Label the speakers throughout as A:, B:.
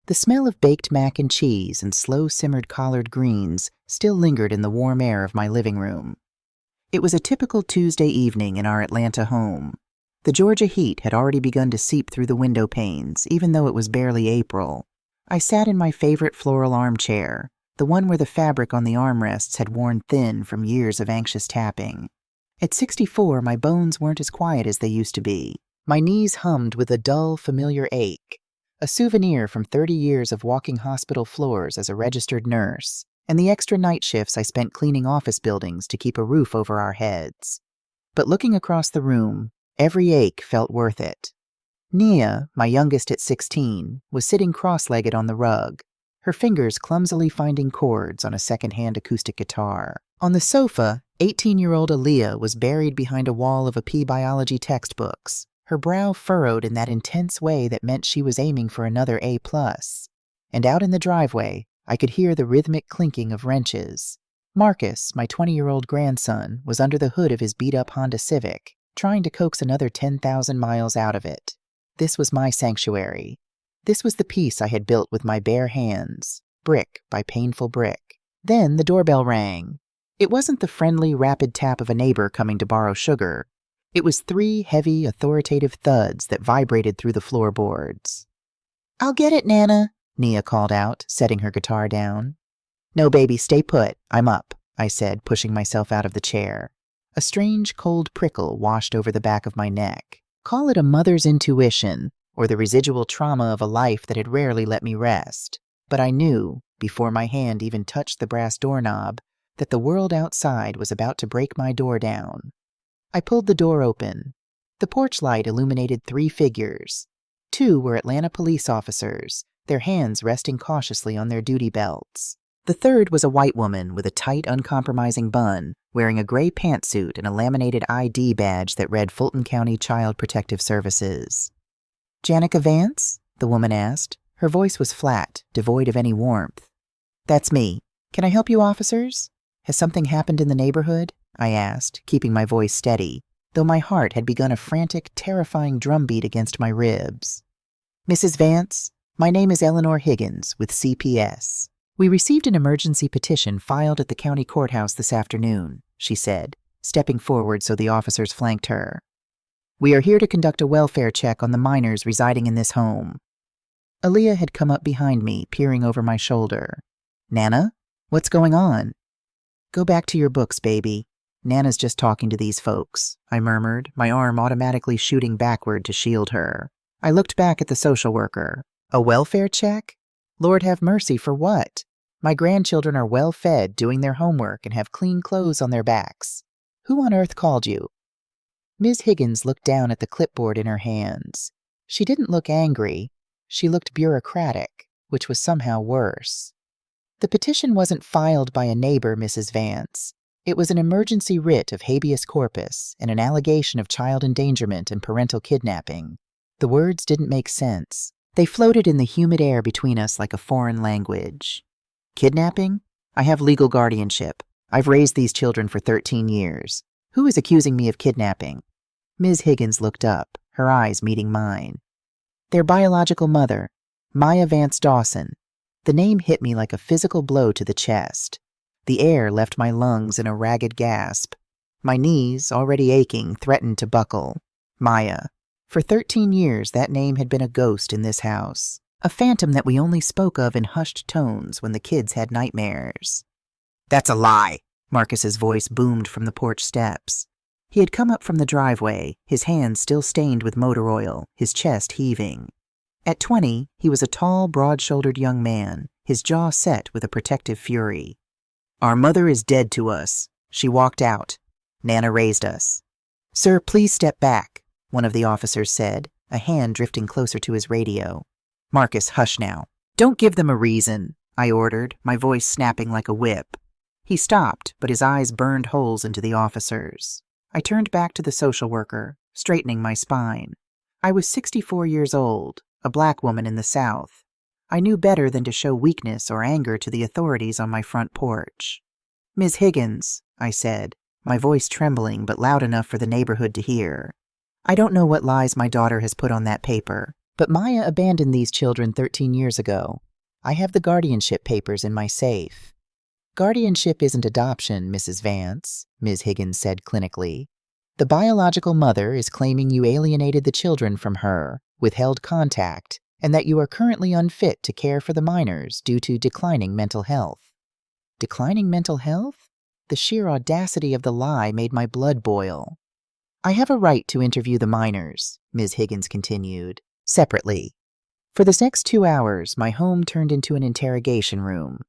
A: The smell of baked mac and cheese and slow-simmered collard greens still lingered in the warm air of my living room. It was a typical Tuesday evening in our Atlanta home. The Georgia heat had already begun to seep through the window panes, even though it was barely April. I sat in my favorite floral armchair, the one where the fabric on the armrests had worn thin from years of anxious tapping. At 64, my bones weren't as quiet as they used to be. My knees hummed with a dull, familiar ache, a souvenir from 30 years of walking hospital floors as a registered nurse, and the extra night shifts I spent cleaning office buildings to keep a roof over our heads. But looking across the room, every ache felt worth it. Nia, my youngest at 16, was sitting cross-legged on the rug, her fingers clumsily finding chords on a second-hand acoustic guitar. On the sofa, 18-year-old Aaliyah was buried behind a wall of AP biology textbooks, her brow furrowed in that intense way that meant she was aiming for another A+. And out in the driveway, I could hear the rhythmic clinking of wrenches. Marcus, my 20-year-old grandson, was under the hood of his beat-up Honda Civic, trying to coax another 10,000 miles out of it. This was my sanctuary. This was the peace I had built with my bare hands, brick by painful brick. Then the doorbell rang. It wasn't the friendly, rapid tap of a neighbor coming to borrow sugar. It was 3 heavy, authoritative thuds that vibrated through the floorboards. "I'll get it, Nana," Nia called out, setting her guitar down. "No, baby, stay put. I'm up," I said, pushing myself out of the chair. A strange, cold prickle washed over the back of my neck. Call it a mother's intuition, or the residual trauma of a life that had rarely let me rest. But I knew, before my hand even touched the brass doorknob, that the world outside was about to break my door down. I pulled the door open. The porch light illuminated 3 figures. 2 were Atlanta police officers, their hands resting cautiously on their duty belts. The third was a white woman with a tight, uncompromising bun, wearing a gray pantsuit and a laminated ID badge that read Fulton County Child Protective Services. "Janica Vance?" the woman asked. Her voice was flat, devoid of any warmth. "That's me. Can I help you, officers? Has something happened in the neighborhood?" I asked, keeping my voice steady, though my heart had begun a frantic, terrifying drumbeat against my ribs. "Mrs. Vance, my name is Eleanor Higgins with CPS. We received an emergency petition filed at the county courthouse this afternoon," she said, stepping forward so the officers flanked her. "We are here to conduct a welfare check on the minors residing in this home." Aaliyah had come up behind me, peering over my shoulder. "Nana, what's going on?" "Go back to your books, baby. Nana's just talking to these folks," I murmured, my arm automatically shooting backward to shield her. I looked back at the social worker. "A welfare check? Lord have mercy, for what? My grandchildren are well fed, doing their homework, and have clean clothes on their backs. Who on earth called you?" Ms. Higgins looked down at the clipboard in her hands. She didn't look angry. She looked bureaucratic, which was somehow worse. "The petition wasn't filed by a neighbor, Mrs. Vance. It was an emergency writ of habeas corpus and an allegation of child endangerment and parental kidnapping." The words didn't make sense. They floated in the humid air between us like a foreign language. "Kidnapping? I have legal guardianship. I've raised these children for 13 years. Who is accusing me of kidnapping?" Ms. Higgins looked up, her eyes meeting mine. "Their biological mother, Maya Vance Dawson." The name hit me like a physical blow to the chest. The air left my lungs in a ragged gasp. My knees, already aching, threatened to buckle. Maya. For 13 years, that name had been a ghost in this house, a phantom that we only spoke of in hushed tones when the kids had nightmares. "That's a lie!" Marcus's voice boomed from the porch steps. He had come up from the driveway, his hands still stained with motor oil, his chest heaving. At 20, he was a tall, broad-shouldered young man, his jaw set with a protective fury. "Our mother is dead to us. She walked out. Nana raised us." "Sir, please step back," one of the officers said, a hand drifting closer to his radio. "Marcus, hush now. Don't give them a reason," I ordered, my voice snapping like a whip. He stopped, but his eyes burned holes into the officers. I turned back to the social worker, straightening my spine. I was 64 years old, a black woman in the South. I knew better than to show weakness or anger to the authorities on my front porch. "Ms. Higgins," I said, my voice trembling but loud enough for the neighborhood to hear. "I don't know what lies my daughter has put on that paper, But Maya abandoned these children 13 years ago. I have the guardianship papers in my safe." "Guardianship isn't adoption, Mrs. Vance," Ms. Higgins said clinically. "The biological mother is claiming you alienated the children from her, withheld contact, and that you are currently unfit to care for the minors due to declining mental health." Declining mental health? The sheer audacity of the lie made my blood boil. "I have a right to interview the minors," Ms. Higgins continued, "separately." For the next 2 hours, my home turned into an interrogation room.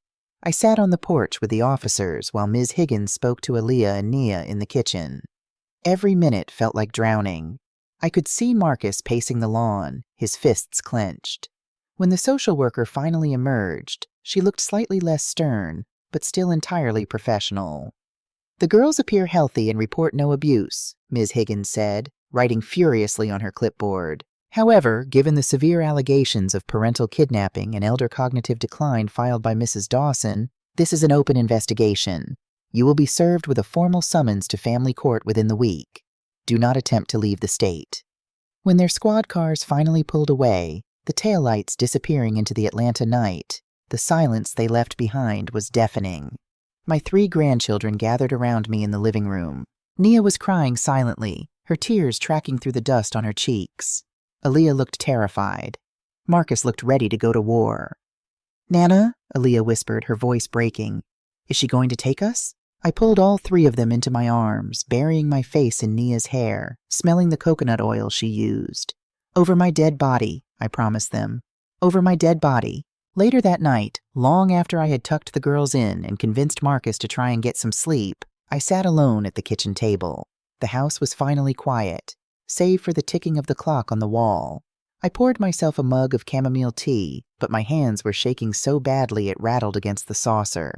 A: I sat on the porch with the officers while Ms. Higgins spoke to Aaliyah and Nia in the kitchen. Every minute felt like drowning. I could see Marcus pacing the lawn, his fists clenched. When the social worker finally emerged, she looked slightly less stern, but still entirely professional. "The girls appear healthy and report no abuse," Ms. Higgins said, writing furiously on her clipboard. "However, given the severe allegations of parental kidnapping and elder cognitive decline filed by Mrs. Dawson, this is an open investigation. You will be served with a formal summons to family court within the week. Do not attempt to leave the state." When their squad cars finally pulled away, the taillights disappearing into the Atlanta night, the silence they left behind was deafening. My 3 grandchildren gathered around me in the living room. Nia was crying silently, her tears tracking through the dust on her cheeks. Aaliyah looked terrified. Marcus looked ready to go to war. "Nana," Aaliyah whispered, her voice breaking, "is she going to take us?" I pulled all 3 of them into my arms, burying my face in Nia's hair, smelling the coconut oil she used. "Over my dead body," I promised them. "Over my dead body." Later that night, long after I had tucked the girls in and convinced Marcus to try and get some sleep, I sat alone at the kitchen table. The house was finally quiet, save for the ticking of the clock on the wall. I poured myself a mug of chamomile tea, but my hands were shaking so badly it rattled against the saucer.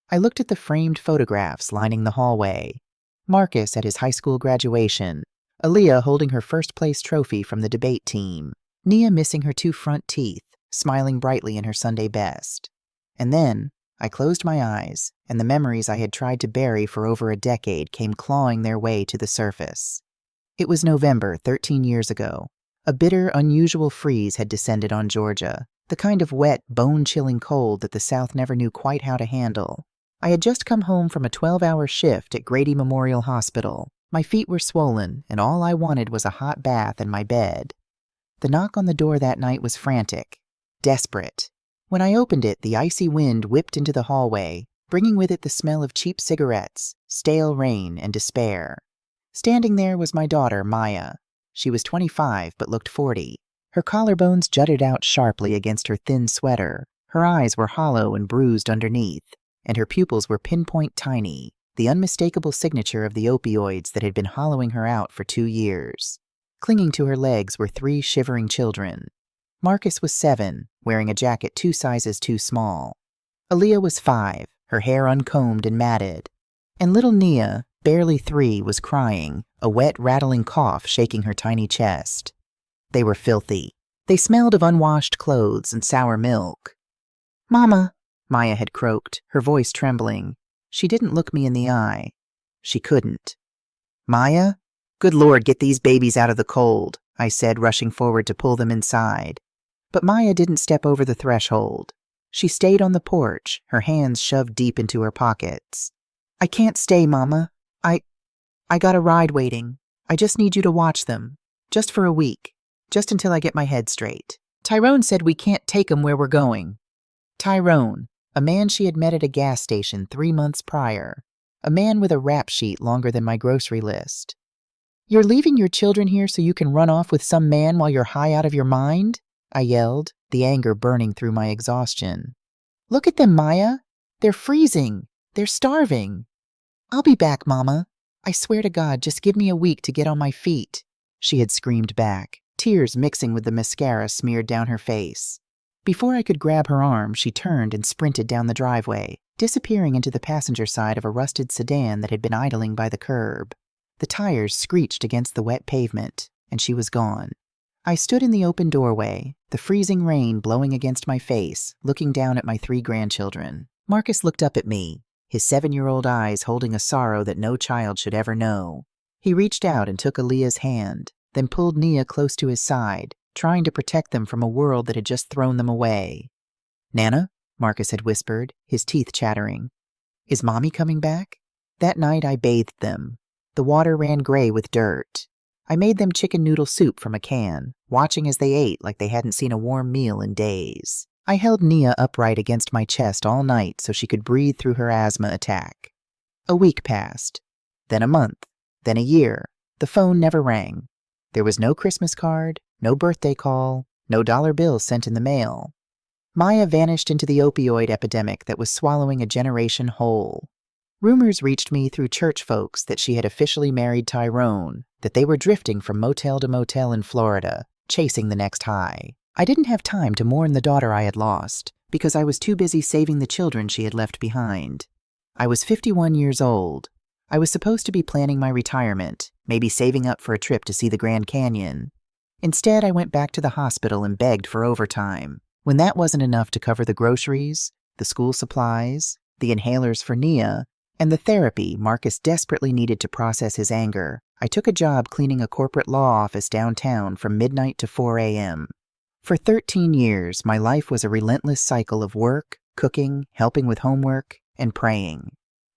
A: I looked at the framed photographs lining the hallway. Marcus at his high school graduation, Aaliyah holding her first-place trophy from the debate team, Nia missing her 2 front teeth, smiling brightly in her Sunday best. And then I closed my eyes, and the memories I had tried to bury for over a decade came clawing their way to the surface. It was November 13 years ago. A bitter, unusual freeze had descended on Georgia, the kind of wet, bone-chilling cold that the South never knew quite how to handle. I had just come home from a 12-hour shift at Grady Memorial Hospital. My feet were swollen, and all I wanted was a hot bath and my bed. The knock on the door that night was frantic, desperate. When I opened it, the icy wind whipped into the hallway, bringing with it the smell of cheap cigarettes, stale rain, and despair. Standing there was my daughter, Maya. She was 25 but looked 40. Her collarbones jutted out sharply against her thin sweater. Her eyes were hollow and bruised underneath, and her pupils were pinpoint tiny, the unmistakable signature of the opioids that had been hollowing her out for 2 years. Clinging to her legs were 3 shivering children. Marcus was 7, wearing a jacket 2 sizes too small. Aaliyah was 5, her hair uncombed and matted. And little Nia, barely 3, was crying, a wet, rattling cough shaking her tiny chest. They were filthy. They smelled of unwashed clothes and sour milk. "Mama," Maya had croaked, her voice trembling. She didn't look me in the eye. She couldn't. "Maya? Good Lord, get these babies out of the cold," I said, rushing forward to pull them inside. But Maya didn't step over the threshold. She stayed on the porch, her hands shoved deep into her pockets. "I can't stay, Mama. I got a ride waiting. I just need you to watch them. Just for a week. Just until I get my head straight. Tyrone said we can't take 'em where we're going." Tyrone, a man she had met at a gas station 3 months prior. A man with a rap sheet longer than my grocery list. "You're leaving your children here so you can run off with some man while you're high out of your mind?" I yelled, the anger burning through my exhaustion. "Look at them, Maya. They're freezing. They're starving." "I'll be back, Mama. I swear to God, just give me a week to get on my feet," she had screamed back, tears mixing with the mascara smeared down her face. Before I could grab her arm, she turned and sprinted down the driveway, disappearing into the passenger side of a rusted sedan that had been idling by the curb. The tires screeched against the wet pavement, and she was gone. I stood in the open doorway, the freezing rain blowing against my face, looking down at my 3 grandchildren. Marcus looked up at me, his 7-year-old eyes holding a sorrow that no child should ever know. He reached out and took Aaliyah's hand, then pulled Nia close to his side, trying to protect them from a world that had just thrown them away. "Nana," Marcus had whispered, his teeth chattering. "Is Mommy coming back?" That night I bathed them. The water ran gray with dirt. I made them chicken noodle soup from a can, watching as they ate like they hadn't seen a warm meal in days. I held Nia upright against my chest all night so she could breathe through her asthma attack. A week passed, then a month, then a year. The phone never rang. There was no Christmas card, no birthday call, no dollar bill sent in the mail. Maya vanished into the opioid epidemic that was swallowing a generation whole. Rumors reached me through church folks that she had officially married Tyrone, that they were drifting from motel to motel in Florida, chasing the next high. I didn't have time to mourn the daughter I had lost, because I was too busy saving the children she had left behind. I was 51 years old. I was supposed to be planning my retirement, maybe saving up for a trip to see the Grand Canyon. Instead, I went back to the hospital and begged for overtime. When that wasn't enough to cover the groceries, the school supplies, the inhalers for Nia, and the therapy Marcus desperately needed to process his anger, I took a job cleaning a corporate law office downtown from midnight to 4 a.m. For 13 years, my life was a relentless cycle of work, cooking, helping with homework, and praying.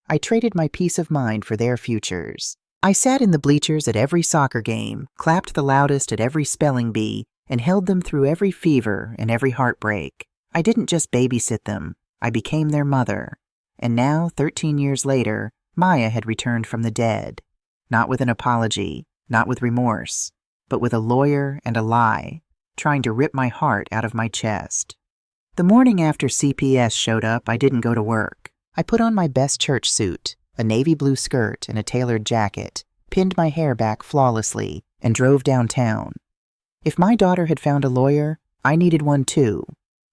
A: I traded my peace of mind for their futures. I sat in the bleachers at every soccer game, clapped the loudest at every spelling bee, and held them through every fever and every heartbreak. I didn't just babysit them. I became their mother. And now, 13 years later, Maya had returned from the dead. Not with an apology, not with remorse, but with a lawyer and a lie, trying to rip my heart out of my chest. The morning after CPS showed up, I didn't go to work. I put on my best church suit, a navy blue skirt and a tailored jacket, pinned my hair back flawlessly, and drove downtown. If my daughter had found a lawyer, I needed one too.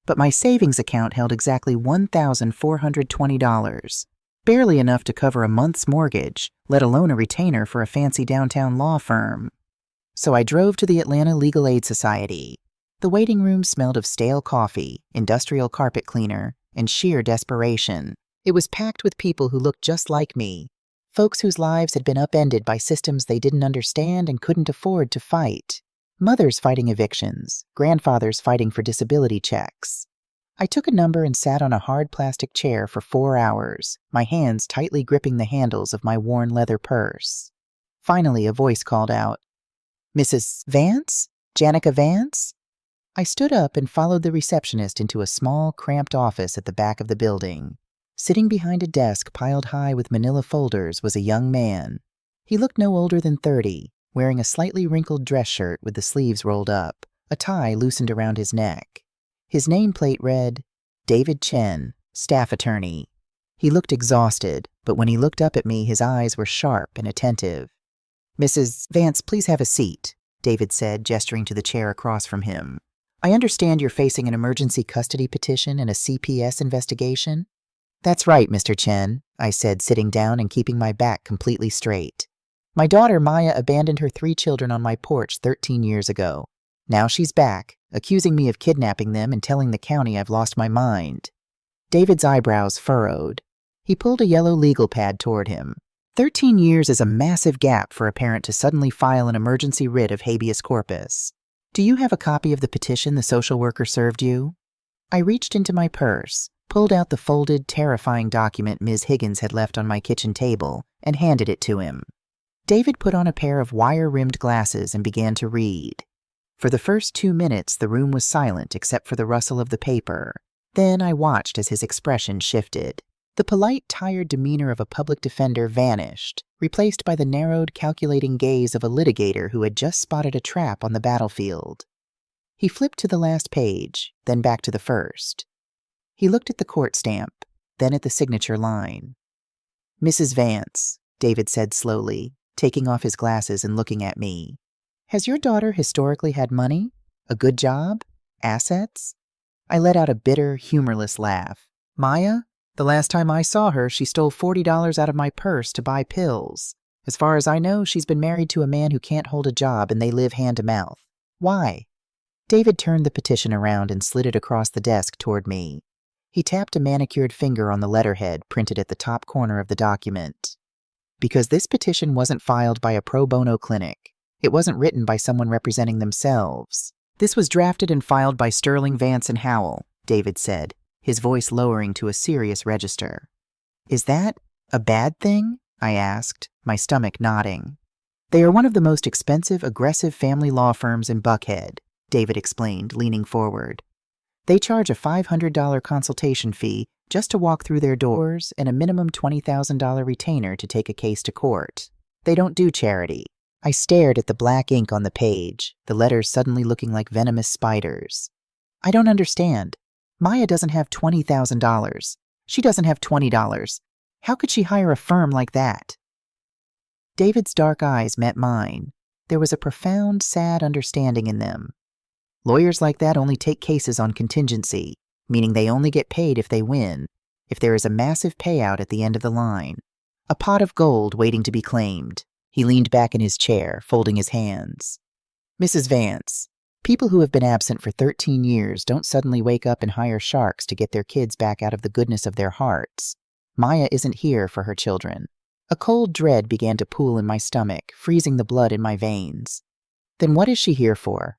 A: But my savings account held exactly $1,420, barely enough to cover a month's mortgage, let alone a retainer for a fancy downtown law firm. So I drove to the Atlanta Legal Aid Society. The waiting room smelled of stale coffee, industrial carpet cleaner, and sheer desperation. It was packed with people who looked just like me, folks whose lives had been upended by systems they didn't understand and couldn't afford to fight. Mothers fighting evictions, grandfathers fighting for disability checks. I took a number and sat on a hard plastic chair for 4 hours, my hands tightly gripping the handles of my worn leather purse. Finally, a voice called out, "Mrs. Vance? Janica Vance?" I stood up and followed the receptionist into a small, cramped office at the back of the building. Sitting behind a desk piled high with manila folders was a young man. He looked no older than 30, wearing a slightly wrinkled dress shirt with the sleeves rolled up, a tie loosened around his neck. His nameplate read, David Chen, staff attorney. He looked exhausted, but when he looked up at me, his eyes were sharp and attentive. "Mrs. Vance, please have a seat," David said, gesturing to the chair across from him. "I understand you're facing an emergency custody petition and a CPS investigation?" "That's right, Mr. Chen," I said, sitting down and keeping my back completely straight. "My daughter Maya abandoned her 3 children on my porch 13 years ago. Now she's back, accusing me of kidnapping them and telling the county I've lost my mind." David's eyebrows furrowed. He pulled a yellow legal pad toward him. 13 years is a massive gap for a parent to suddenly file an emergency writ of habeas corpus. "Do you have a copy of the petition the social worker served you?" I reached into my purse, pulled out the folded, terrifying document Ms. Higgins had left on my kitchen table, and handed it to him. David put on a pair of wire-rimmed glasses and began to read. For the first 2 minutes, the room was silent except for the rustle of the paper. Then I watched as his expression shifted. The polite, tired demeanor of a public defender vanished, replaced by the narrowed, calculating gaze of a litigator who had just spotted a trap on the battlefield. He flipped to the last page, then back to the first. He looked at the court stamp, then at the signature line. "Mrs. Vance," David said slowly, taking off his glasses and looking at me. "Has your daughter historically had money? A good job? Assets?" I let out a bitter, humorless laugh. "Maya? The last time I saw her, she stole $40 out of my purse to buy pills. As far as I know, she's been married to a man who can't hold a job and they live hand to mouth. Why?" David turned the petition around and slid it across the desk toward me. He tapped a manicured finger on the letterhead printed at the top corner of the document. "Because this petition wasn't filed by a pro bono clinic. It wasn't written by someone representing themselves. "This was drafted and filed by Sterling, Vance, and Howell," David said, his voice lowering to a serious register. "Is that a bad thing?" I asked, my stomach nodding. "They are one of the most expensive, aggressive family law firms in Buckhead," David explained, leaning forward. "They charge a $500 consultation fee just to walk through their doors and a minimum $20,000 retainer to take a case to court. They don't do charity." I stared at the black ink on the page, the letters suddenly looking like venomous spiders. "I don't understand. Maya doesn't have $20,000. She doesn't have $20. How could she hire a firm like that?" David's dark eyes met mine. There was a profound, sad understanding in them. "Lawyers like that only take cases on contingency, meaning they only get paid if they win, if there is a massive payout at the end of the line. A pot of gold waiting to be claimed." He leaned back in his chair, folding his hands. "Mrs. Vance, people who have been absent for 13 years don't suddenly wake up and hire sharks to get their kids back out of the goodness of their hearts. Maya isn't here for her children." A cold dread began to pool in my stomach, freezing the blood in my veins. "Then what is she here for?"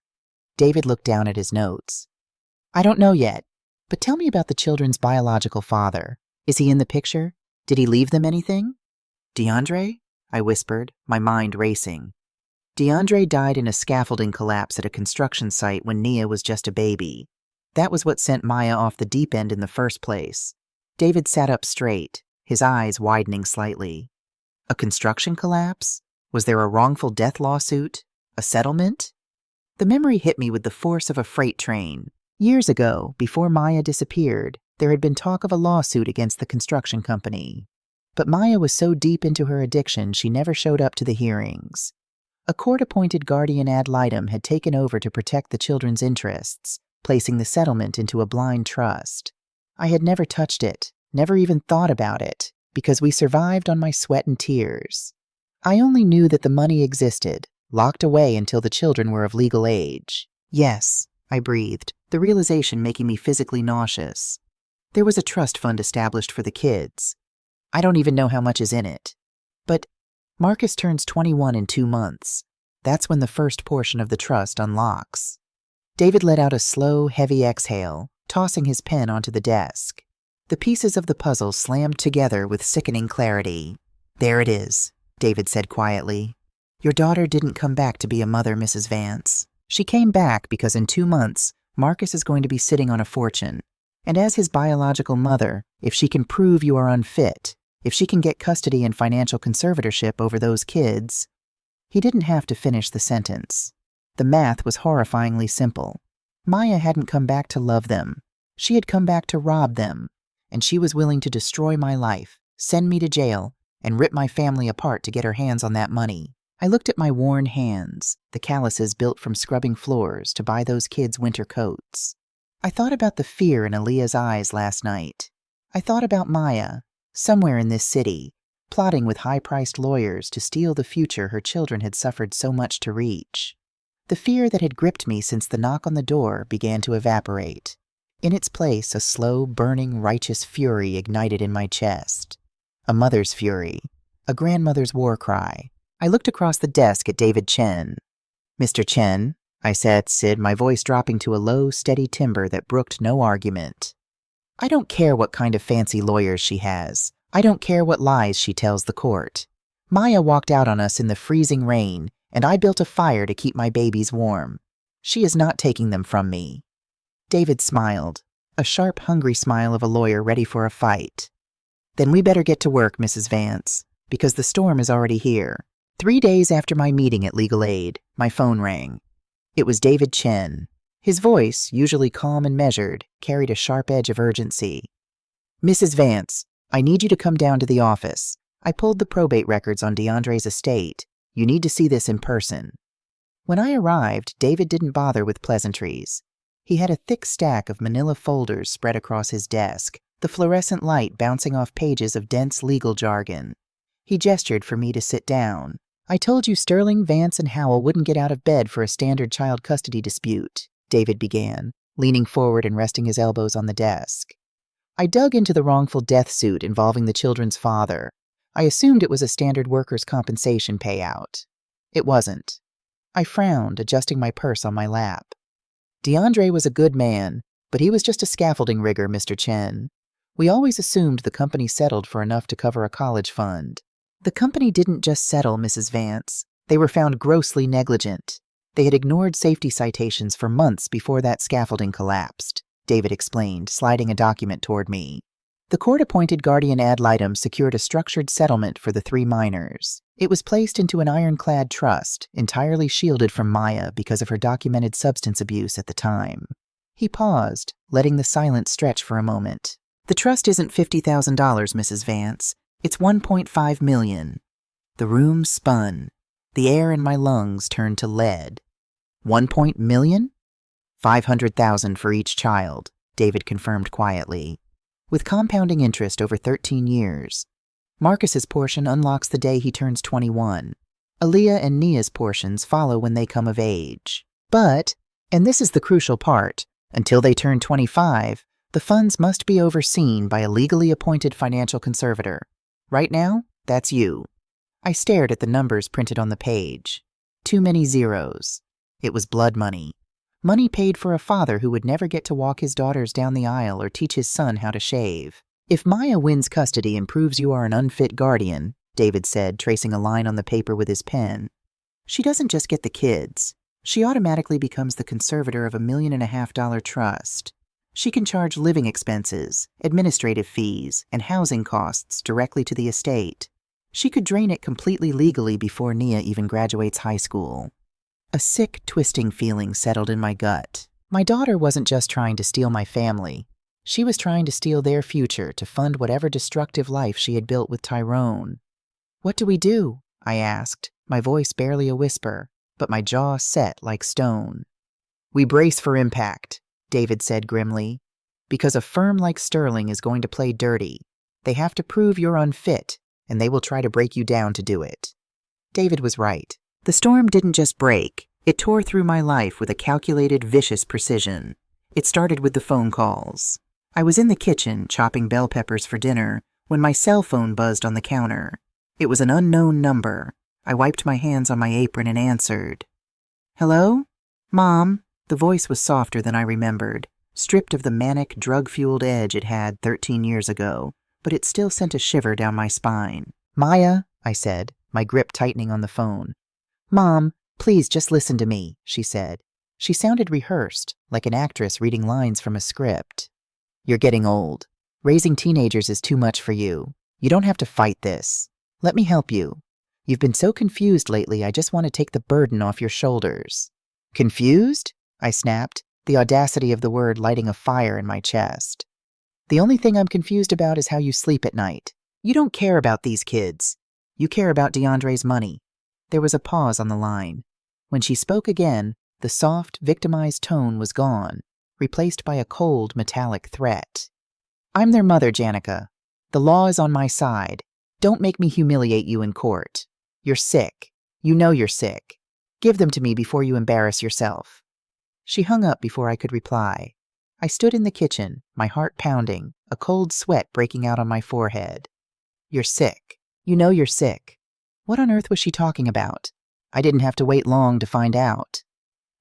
A: David looked down at his notes. "I don't know yet, but tell me about the children's biological father. Is he in the picture? Did he leave them anything?" "DeAndre?" I whispered, my mind racing. "DeAndre died in a scaffolding collapse at a construction site when Nia was just a baby. That was what sent Maya off the deep end in the first place." David sat up straight, his eyes widening slightly. "A construction collapse? Was there a wrongful death lawsuit? A settlement?" The memory hit me with the force of a freight train. Years ago, before Maya disappeared, there had been talk of a lawsuit against the construction company. But Maya was so deep into her addiction she never showed up to the hearings. A court-appointed guardian ad litem had taken over to protect the children's interests, placing the settlement into a blind trust. I had never touched it, never even thought about it, because we survived on my sweat and tears. I only knew that the money existed, locked away until the children were of legal age. "Yes," I breathed, the realization making me physically nauseous. "There was a trust fund established for the kids. I don't even know how much is in it. But Marcus turns 21 in 2 months. That's when the first portion of the trust unlocks." David let out a slow, heavy exhale, tossing his pen onto the desk. The pieces of the puzzle slammed together with sickening clarity. "There it is," David said quietly. "Your daughter didn't come back to be a mother, Mrs. Vance. She came back because in 2 months, Marcus is going to be sitting on a fortune. And as his biological mother, if she can prove you are unfit, if she can get custody and financial conservatorship over those kids..." He didn't have to finish the sentence. The math was horrifyingly simple. Maya hadn't come back to love them. She had come back to rob them. And she was willing to destroy my life, send me to jail, and rip my family apart to get her hands on that money. I looked at my worn hands, the calluses built from scrubbing floors to buy those kids winter coats. I thought about the fear in Aaliyah's eyes last night. I thought about Maya, somewhere in this city, plotting with high-priced lawyers to steal the future her children had suffered so much to reach. The fear that had gripped me since the knock on the door began to evaporate. In its place, a slow, burning, righteous fury ignited in my chest. A mother's fury, a grandmother's war cry. I looked across the desk at David Chen. "Mr. Chen," I said, my voice dropping to a low, steady timbre that brooked no argument. "I don't care what kind of fancy lawyers she has. I don't care what lies she tells the court. Maya walked out on us in the freezing rain, and I built a fire to keep my babies warm. She is not taking them from me." David smiled, a sharp, hungry smile of a lawyer ready for a fight. "Then we better get to work, Mrs. Vance, because the storm is already here." 3 days after my meeting at Legal Aid, my phone rang. It was David Chen. His voice, usually calm and measured, carried a sharp edge of urgency. "Mrs. Vance, I need you to come down to the office. I pulled the probate records on DeAndre's estate. You need to see this in person." When I arrived, David didn't bother with pleasantries. He had a thick stack of manila folders spread across his desk, the fluorescent light bouncing off pages of dense legal jargon. He gestured for me to sit down. "I told you Sterling, Vance, and Howell wouldn't get out of bed for a standard child custody dispute," David began, leaning forward and resting his elbows on the desk. I dug into the wrongful death suit involving the children's father. I assumed it was a standard workers' compensation payout. It wasn't. I frowned, adjusting my purse on my lap. DeAndre was a good man, but he was just a scaffolding rigger, Mr. Chen. We always assumed the company settled for enough to cover a college fund. The company didn't just settle, Mrs. Vance. They were found grossly negligent. They had ignored safety citations for months before that scaffolding collapsed, David explained, sliding a document toward me. The court-appointed guardian ad litem secured a structured settlement for the 3 minors. It was placed into an ironclad trust, entirely shielded from Maya because of her documented substance abuse at the time. He paused, letting the silence stretch for a moment. The trust isn't $50,000, Mrs. Vance. It's $1.5 million. The room spun. The air in my lungs turned to lead. $1 million? $500,000 for each child, David confirmed quietly, with compounding interest over 13 years. Marcus's portion unlocks the day he turns 21. Aaliyah and Nia's portions follow when they come of age. But, and this is the crucial part, until they turn 25, the funds must be overseen by a legally appointed financial conservator. Right now, that's you. I stared at the numbers printed on the page. Too many zeros. It was blood money. Money paid for a father who would never get to walk his daughters down the aisle or teach his son how to shave. If Maya wins custody and proves you are an unfit guardian, David said, tracing a line on the paper with his pen, she doesn't just get the kids. She automatically becomes the conservator of $1.5 million trust. She can charge living expenses, administrative fees, and housing costs directly to the estate. She could drain it completely legally before Nia even graduates high school. A sick, twisting feeling settled in my gut. My daughter wasn't just trying to steal my family. She was trying to steal their future to fund whatever destructive life she had built with Tyrone. What do we do? I asked, my voice barely a whisper, but my jaw set like stone. We brace for impact, David said grimly. Because a firm like Sterling is going to play dirty. They have to prove you're unfit, and they will try to break you down to do it. David was right. The storm didn't just break. It tore through my life with a calculated, vicious precision. It started with the phone calls. I was in the kitchen, chopping bell peppers for dinner, when my cell phone buzzed on the counter. It was an unknown number. I wiped my hands on my apron and answered. Hello? Mom. The voice was softer than I remembered, stripped of the manic, drug-fueled edge it had 13 years ago, but it still sent a shiver down my spine. Maya, I said, my grip tightening on the phone. Mom, please just listen to me, she said. She sounded rehearsed, like an actress reading lines from a script. You're getting old. Raising teenagers is too much for you. You don't have to fight this. Let me help you. You've been so confused lately, I just want to take the burden off your shoulders. Confused? I snapped, the audacity of the word lighting a fire in my chest. The only thing I'm confused about is how you sleep at night. You don't care about these kids. You care about DeAndre's money. There was a pause on the line. When she spoke again, the soft, victimized tone was gone, replaced by a cold, metallic threat. I'm their mother, Janica. The law is on my side. Don't make me humiliate you in court. You're sick. You know you're sick. Give them to me before you embarrass yourself. She hung up before I could reply. I stood in the kitchen, my heart pounding, a cold sweat breaking out on my forehead. You're sick. You know you're sick. What on earth was she talking about? I didn't have to wait long to find out.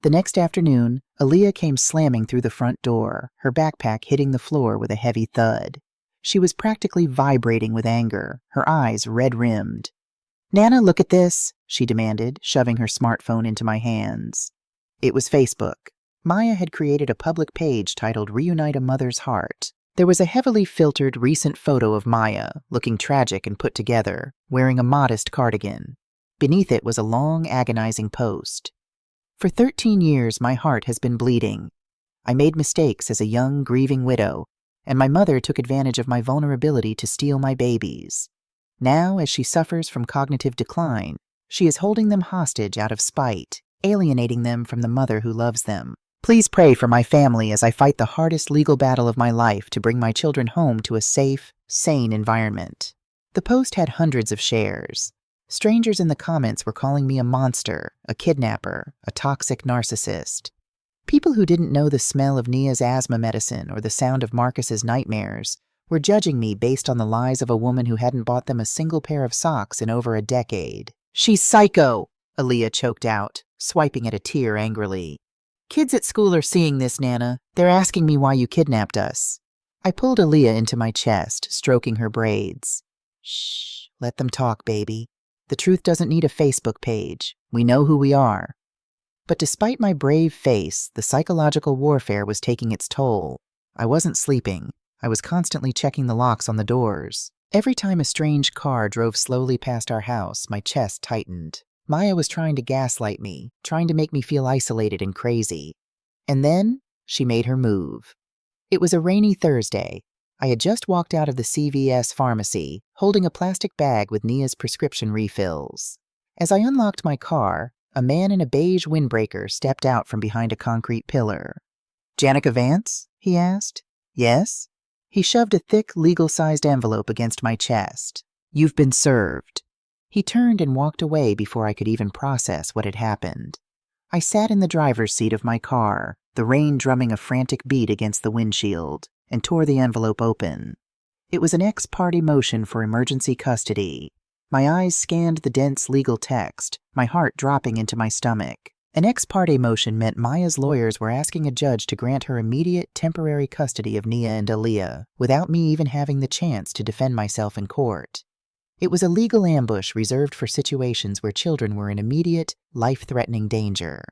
A: The next afternoon, Aaliyah came slamming through the front door, her backpack hitting the floor with a heavy thud. She was practically vibrating with anger, her eyes red-rimmed. Nana, look at this, she demanded, shoving her smartphone into my hands. It was Facebook. Maya had created a public page titled Reunite a Mother's Heart. There was a heavily filtered recent photo of Maya, looking tragic and put together, wearing a modest cardigan. Beneath it was a long, agonizing post. For 13 years, my heart has been bleeding. I made mistakes as a young, grieving widow, and my mother took advantage of my vulnerability to steal my babies. Now, as she suffers from cognitive decline, she is holding them hostage out of spite, alienating them from the mother who loves them. Please pray for my family as I fight the hardest legal battle of my life to bring my children home to a safe, sane environment. The post had hundreds of shares. Strangers in the comments were calling me a monster, a kidnapper, a toxic narcissist. People who didn't know the smell of Nia's asthma medicine or the sound of Marcus's nightmares were judging me based on the lies of a woman who hadn't bought them a single pair of socks in over a decade. She's psycho, Aaliyah choked out, swiping at a tear angrily. Kids at school are seeing this, Nana. They're asking me why you kidnapped us. I pulled Aaliyah into my chest, stroking her braids. Shh, let them talk, baby. The truth doesn't need a Facebook page. We know who we are. But despite my brave face, the psychological warfare was taking its toll. I wasn't sleeping. I was constantly checking the locks on the doors. Every time a strange car drove slowly past our house, my chest tightened. Maya was trying to gaslight me, trying to make me feel isolated and crazy. And then she made her move. It was a rainy Thursday. I had just walked out of the CVS pharmacy, holding a plastic bag with Nia's prescription refills. As I unlocked my car, a man in a beige windbreaker stepped out from behind a concrete pillar. "Janica Vance?" he asked. "Yes?" He shoved a thick, legal-sized envelope against my chest. "You've been served." He turned and walked away before I could even process what had happened. I sat in the driver's seat of my car, the rain drumming a frantic beat against the windshield, and tore the envelope open. It was an ex parte motion for emergency custody. My eyes scanned the dense legal text, my heart dropping into my stomach. An ex parte motion meant Maya's lawyers were asking a judge to grant her immediate temporary custody of Nia and Aaliyah, without me even having the chance to defend myself in court. It was a legal ambush reserved for situations where children were in immediate, life-threatening danger.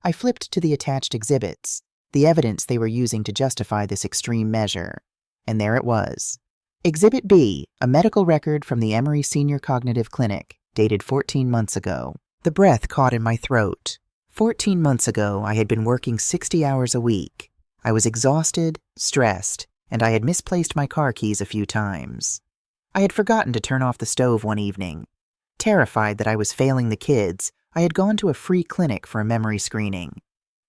A: I flipped to the attached exhibits, the evidence they were using to justify this extreme measure. And there it was. Exhibit B, a medical record from the Emory Senior Cognitive Clinic, dated 14 months ago. The breath caught in my throat. 14 months ago, I had been working 60 hours a week. I was exhausted, stressed, and I had misplaced my car keys a few times. I had forgotten to turn off the stove one evening. Terrified that I was failing the kids, I had gone to a free clinic for a memory screening.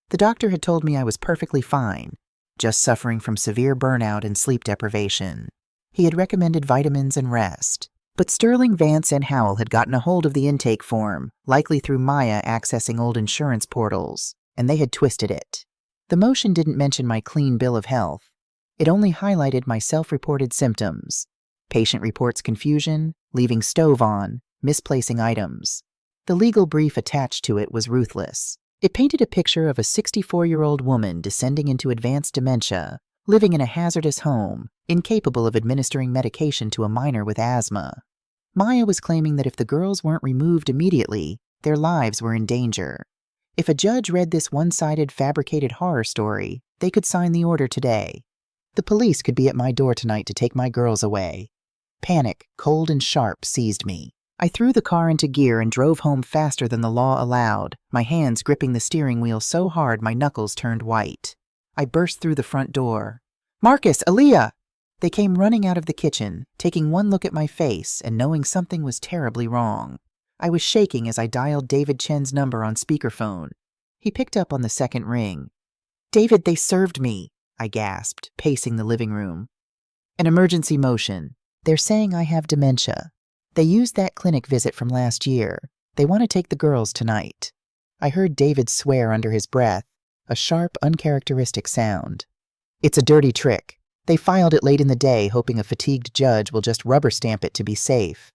A: The doctor had told me I was perfectly fine, just suffering from severe burnout and sleep deprivation. He had recommended vitamins and rest. But Sterling, Vance, and Howell had gotten a hold of the intake form, likely through Maya accessing old insurance portals, and they had twisted it. The motion didn't mention my clean bill of health. It only highlighted my self-reported symptoms. Patient reports confusion, leaving stove on, misplacing items. The legal brief attached to it was ruthless. It painted a picture of a 64-year-old woman descending into advanced dementia, living in a hazardous home, incapable of administering medication to a minor with asthma. Maya was claiming that if the girls weren't removed immediately, their lives were in danger. If a judge read this one-sided fabricated horror story, they could sign the order today. The police could be at my door tonight to take my girls away. Panic, cold and sharp, seized me. I threw the car into gear and drove home faster than the law allowed, my hands gripping the steering wheel so hard my knuckles turned white. I burst through the front door. "Marcus, Aaliyah!" They came running out of the kitchen, taking one look at my face and knowing something was terribly wrong. I was shaking as I dialed David Chen's number on speakerphone. He picked up on the second ring. "David, they served me," I gasped, pacing the living room. "An emergency motion. They're saying I have dementia. They used that clinic visit from last year. They want to take the girls tonight." I heard David swear under his breath, a sharp, uncharacteristic sound. "It's a dirty trick. They filed it late in the day, hoping a fatigued judge will just rubber stamp it to be safe.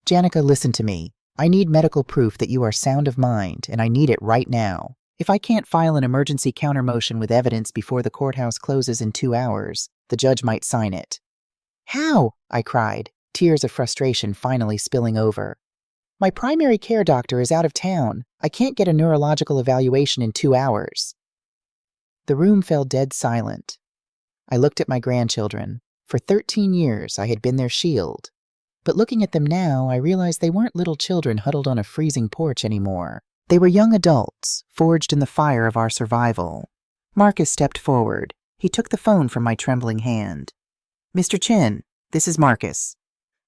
A: Janica, listen to me. I need medical proof that you are sound of mind, and I need it right now. If I can't file an emergency countermotion with evidence before the courthouse closes in 2 hours, the judge might sign it." "How?" I cried, tears of frustration finally spilling over. "My primary care doctor is out of town. I can't get a neurological evaluation in 2 hours." The room fell dead silent. I looked at my grandchildren. For 13 years, I had been their shield. But looking at them now, I realized they weren't little children huddled on a freezing porch anymore. They were young adults, forged in the fire of our survival. Marcus stepped forward. He took the phone from my trembling hand. "Mr. Chen, this is Marcus."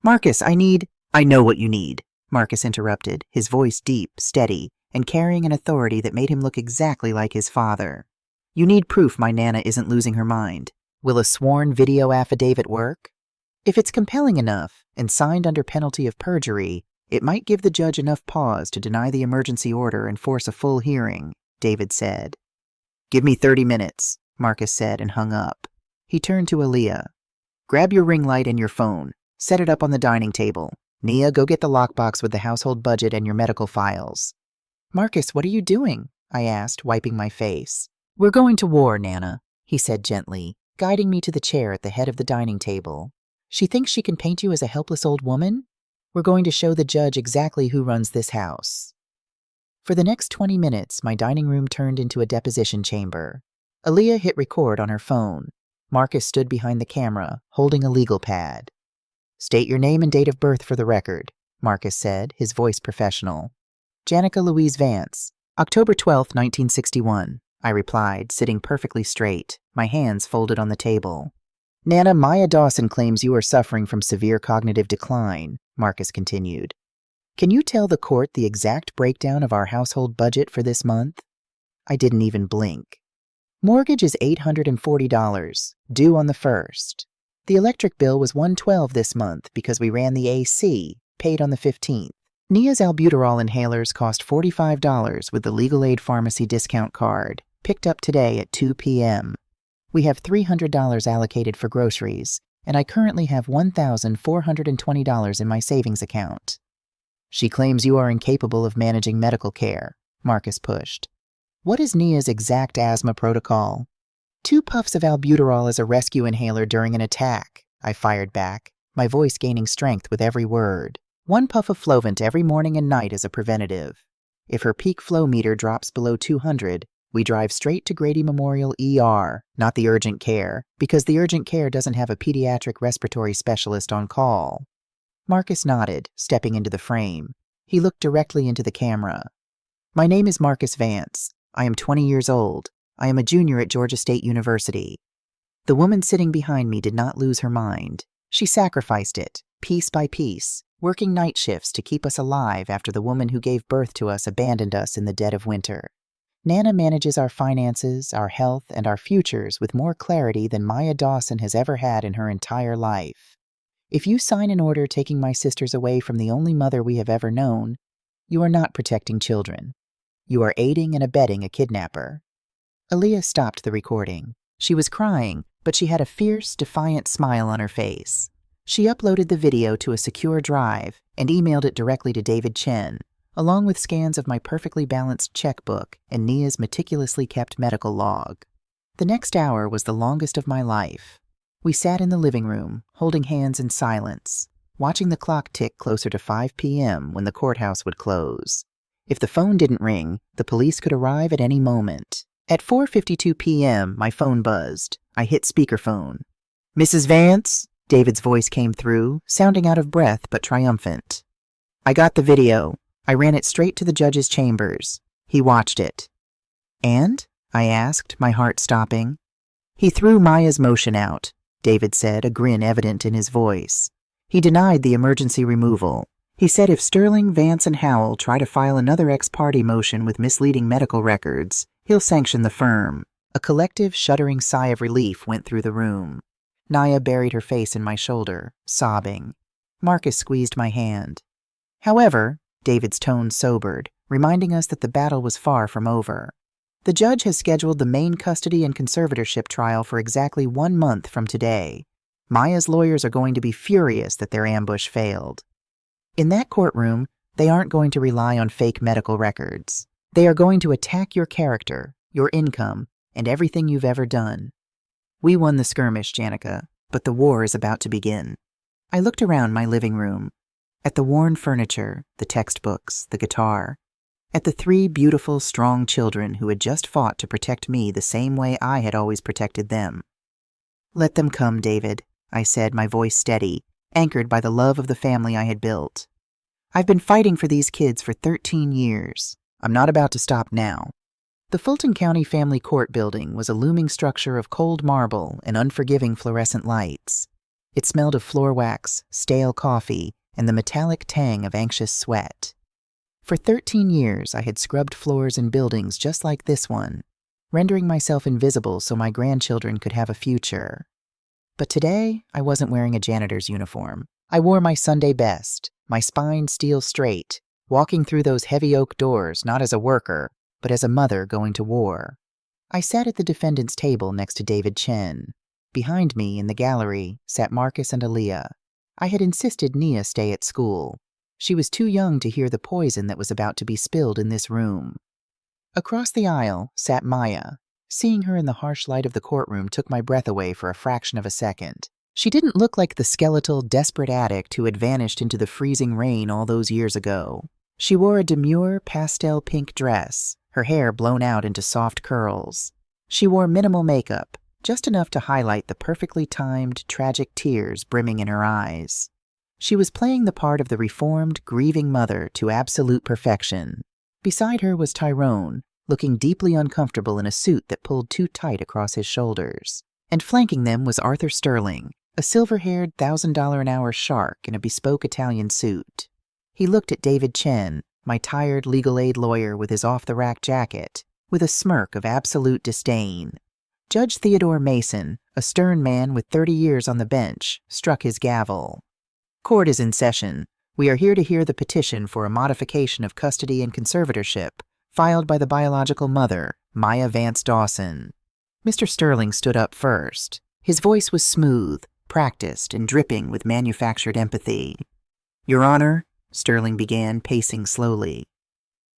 A: "Marcus, I know what you need," Marcus interrupted, his voice deep, steady, and carrying an authority that made him look exactly like his father. "You need proof my Nana isn't losing her mind. Will a sworn video affidavit work? If it's compelling enough, and signed under penalty of perjury, it might give the judge enough pause to deny the emergency order and force a full hearing," David said. "Give me 30 minutes, Marcus said and hung up. He turned to Aaliyah. "Grab your ring light and your phone. Set it up on the dining table. Nia, go get the lockbox with the household budget and your medical files." "Marcus, what are you doing?" I asked, wiping my face. "We're going to war, Nana," he said gently, guiding me to the chair at the head of the dining table. "She thinks she can paint you as a helpless old woman? We're going to show the judge exactly who runs this house." For the next 20 minutes, my dining room turned into a deposition chamber. Aaliyah hit record on her phone. Marcus stood behind the camera, holding a legal pad. "State your name and date of birth for the record," Marcus said, his voice professional. "Janica Louise Vance, October 12, 1961, I replied, sitting perfectly straight, my hands folded on the table. "Nana, Maya Dawson claims you are suffering from severe cognitive decline," Marcus continued. "Can you tell the court the exact breakdown of our household budget for this month?" I didn't even blink. "Mortgage is $840, due on the 1st. The electric bill was $112 this month because we ran the AC, paid on the 15th. Nia's albuterol inhalers cost $45 with the Legal Aid Pharmacy discount card, picked up today at 2 p.m. We have $300 allocated for groceries, and I currently have $1,420 in my savings account." "She claims you are incapable of managing medical care," Marcus pushed. "What is Nia's exact asthma protocol?" "2 puffs of albuterol as a rescue inhaler during an attack," I fired back, my voice gaining strength with every word. "1 puff of Flovent every morning and night as a preventative. If her peak flow meter drops below 200, we drive straight to Grady Memorial ER, not the urgent care, because the urgent care doesn't have a pediatric respiratory specialist on call." Marcus nodded, stepping into the frame. He looked directly into the camera. "My name is Marcus Vance. I am 20 years old. I am a junior at Georgia State University." The woman sitting behind me did not lose her mind. She sacrificed it, piece by piece, working night shifts to keep us alive after the woman who gave birth to us abandoned us in the dead of winter. Nana manages our finances, our health, and our futures with more clarity than Maya Dawson has ever had in her entire life. If you sign an order taking my sisters away from the only mother we have ever known, you are not protecting children. You are aiding and abetting a kidnapper." Aaliyah stopped the recording. She was crying, but she had a fierce, defiant smile on her face. She uploaded the video to a secure drive and emailed it directly to David Chen, along with scans of my perfectly balanced checkbook and Nia's meticulously kept medical log. The next hour was the longest of my life. We sat in the living room, holding hands in silence, watching the clock tick closer to 5 p.m. when the courthouse would close. If the phone didn't ring, the police could arrive at any moment. At 4:52 p.m., my phone buzzed. I hit speakerphone. "Mrs. Vance?" David's voice came through, sounding out of breath but triumphant. "I got the video. I ran it straight to the judge's chambers. He watched it." "And?" I asked, my heart stopping. "He threw Maya's motion out," David said, a grin evident in his voice. "He denied the emergency removal. He said if Sterling, Vance, and Howell try to file another ex parte motion with misleading medical records, he'll sanction the firm." A collective, shuddering sigh of relief went through the room. Nia buried her face in my shoulder, sobbing. Marcus squeezed my hand. "However," David's tone sobered, reminding us that the battle was far from over. "The judge has scheduled the main custody and conservatorship trial for exactly 1 month from today. Maya's lawyers are going to be furious that their ambush failed. In that courtroom, they aren't going to rely on fake medical records. They are going to attack your character, your income, and everything you've ever done. We won the skirmish, Janica, but the war is about to begin." I looked around my living room, at the worn furniture, the textbooks, the guitar, at the 3 beautiful, strong children who had just fought to protect me the same way I had always protected them. "Let them come, David," I said, my voice steady, anchored by the love of the family I had built. "I've been fighting for these kids for 13 years. I'm not about to stop now." The Fulton County Family Court building was a looming structure of cold marble and unforgiving fluorescent lights. It smelled of floor wax, stale coffee, and the metallic tang of anxious sweat. For 13 years, I had scrubbed floors in buildings just like this one, rendering myself invisible so my grandchildren could have a future. But today, I wasn't wearing a janitor's uniform. I wore my Sunday best, my spine steel straight, walking through those heavy oak doors not as a worker, but as a mother going to war. I sat at the defendant's table next to David Chen. Behind me, in the gallery, sat Marcus and Aaliyah. I had insisted Nia stay at school. She was too young to hear the poison that was about to be spilled in this room. Across the aisle sat Maya, Seeing her in the harsh light of the courtroom took my breath away for a fraction of a second. She didn't look like the skeletal, desperate addict who had vanished into the freezing rain all those years ago. She wore a demure, pastel pink dress, her hair blown out into soft curls. She wore minimal makeup, just enough to highlight the perfectly timed, tragic tears brimming in her eyes. She was playing the part of the reformed, grieving mother to absolute perfection. Beside her was Tyrone, looking deeply uncomfortable in a suit that pulled too tight across his shoulders. And flanking them was Arthur Sterling, a silver-haired $1,000-an-hour shark in a bespoke Italian suit. He looked at David Chen, my tired legal aid lawyer with his off-the-rack jacket, with a smirk of absolute disdain. Judge Theodore Mason, a stern man with 30 years on the bench, struck his gavel. Court is in session. We are here to hear the petition for a modification of custody and conservatorship filed by the biological mother, Maya Vance Dawson. Mr. Sterling stood up first. His voice was smooth, practiced, and dripping with manufactured empathy. Your Honor, Sterling began, pacing slowly.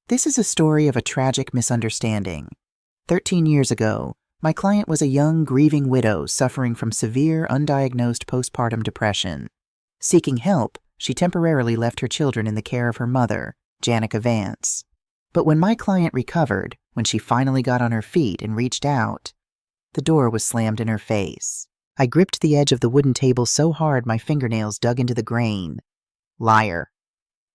A: This is a story of a tragic misunderstanding. 13 years ago, my client was a young, grieving widow suffering from severe, undiagnosed postpartum depression. Seeking help, she temporarily left her children in the care of her mother, Janica Vance. But when my client recovered, when she finally got on her feet and reached out, the door was slammed in her face. I gripped the edge of the wooden table so hard my fingernails dug into the grain. Liar.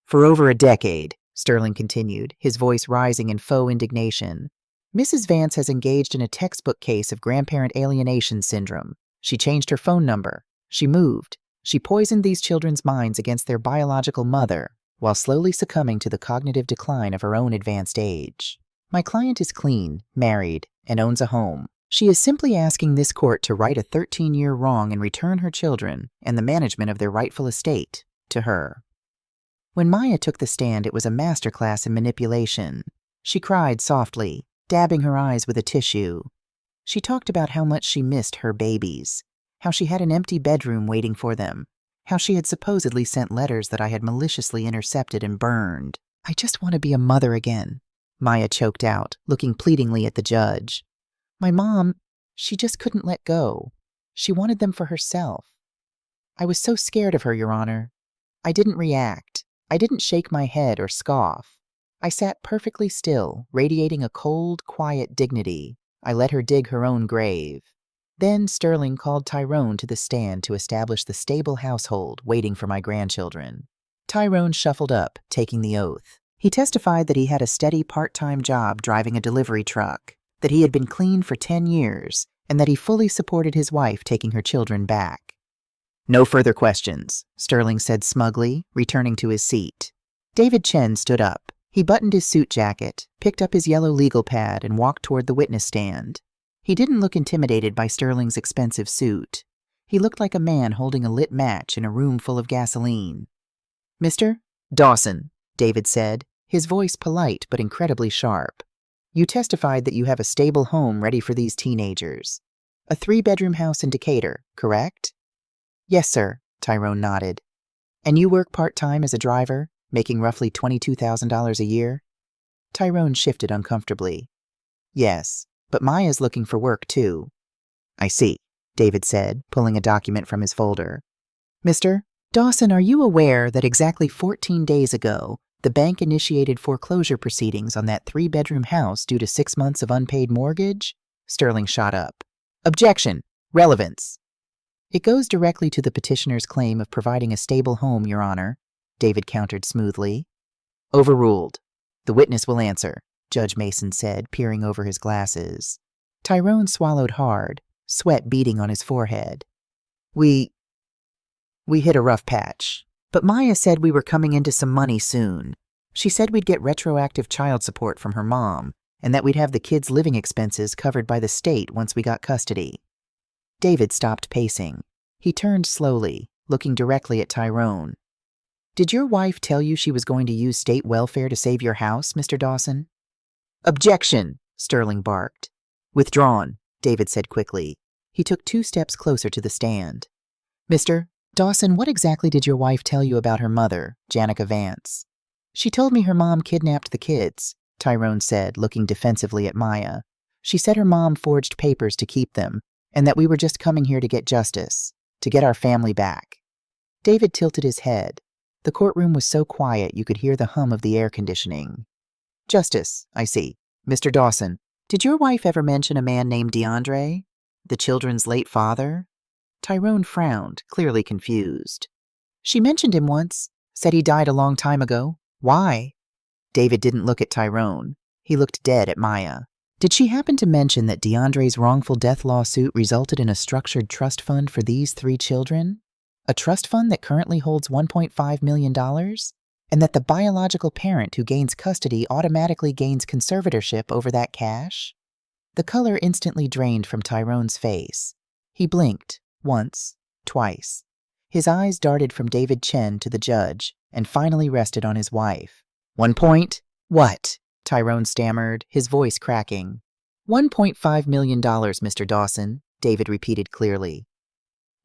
A: For over a decade, Sterling continued, his voice rising in faux indignation, Mrs. Vance has engaged in a textbook case of grandparent alienation syndrome. She changed her phone number. She moved. She poisoned these children's minds against their biological mother, while slowly succumbing to the cognitive decline of her own advanced age. My client is clean, married, and owns a home. She is simply asking this court to right a 13-year wrong and return her children and the management of their rightful estate to her. When Maya took the stand, it was a masterclass in manipulation. She cried softly, dabbing her eyes with a tissue. She talked about how much she missed her babies, how she had an empty bedroom waiting for them, how she had supposedly sent letters that I had maliciously intercepted and burned. I just want to be a mother again, Maya choked out, looking pleadingly at the judge. My mom, she just couldn't let go. She wanted them for herself. I was so scared of her, Your Honor. I didn't react. I didn't shake my head or scoff. I sat perfectly still, radiating a cold, quiet dignity. I let her dig her own grave. Then Sterling called Tyrone to the stand to establish the stable household waiting for my grandchildren. Tyrone shuffled up, taking the oath. He testified that he had a steady part-time job driving a delivery truck, that he had been clean for 10 years, and that he fully supported his wife taking her children back. No further questions, Sterling said smugly, returning to his seat. David Chen stood up. He buttoned his suit jacket, picked up his yellow legal pad, and walked toward the witness stand. He didn't look intimidated by Sterling's expensive suit. He looked like a man holding a lit match in a room full of gasoline. Mr. Dawson, David said, his voice polite but incredibly sharp. You testified that you have a stable home ready for these teenagers. A 3-bedroom house in Decatur, correct? Yes, sir, Tyrone nodded. And you work part-time as a driver, making roughly $22,000 a year? Tyrone shifted uncomfortably. Yes, but Maya's looking for work too. I see, David said, pulling a document from his folder. Mr. Dawson, are you aware that exactly 14 days ago, the bank initiated foreclosure proceedings on that 3-bedroom house due to 6 months of unpaid mortgage? Sterling shot up. Objection. Relevance. It goes directly to the petitioner's claim of providing a stable home, Your Honor, David countered smoothly. Overruled. The witness will answer, Judge Mason said, peering over his glasses. Tyrone swallowed hard, sweat beading on his forehead. We hit a rough patch, but Maya said we were coming into some money soon. She said we'd get retroactive child support from her mom, and that we'd have the kids' living expenses covered by the state once we got custody. David stopped pacing. He turned slowly, looking directly at Tyrone. Did your wife tell you she was going to use state welfare to save your house, Mr. Dawson? Objection, Sterling barked. Withdrawn, David said quickly. He took 2 steps closer to the stand. Mr. Dawson, what exactly did your wife tell you about her mother, Janica Vance? She told me her mom kidnapped the kids, Tyrone said, looking defensively at Maya. She said her mom forged papers to keep them, and that we were just coming here to get justice, to get our family back. David tilted his head. The courtroom was so quiet you could hear the hum of the air conditioning. Justice, I see. Mr. Dawson, did your wife ever mention a man named DeAndre, the children's late father? Tyrone frowned, clearly confused. She mentioned him once, said he died a long time ago. Why? David didn't look at Tyrone. He looked dead at Maya. Did she happen to mention that DeAndre's wrongful death lawsuit resulted in a structured trust fund for these 3 children? A trust fund that currently holds $1.5 million? And that the biological parent who gains custody automatically gains conservatorship over that cash? The color instantly drained from Tyrone's face. He blinked, once, twice. His eyes darted from David Chen to the judge and finally rested on his wife. 1 point? What? Tyrone stammered, his voice cracking. $1.5 million, Mr. Dawson, David repeated clearly.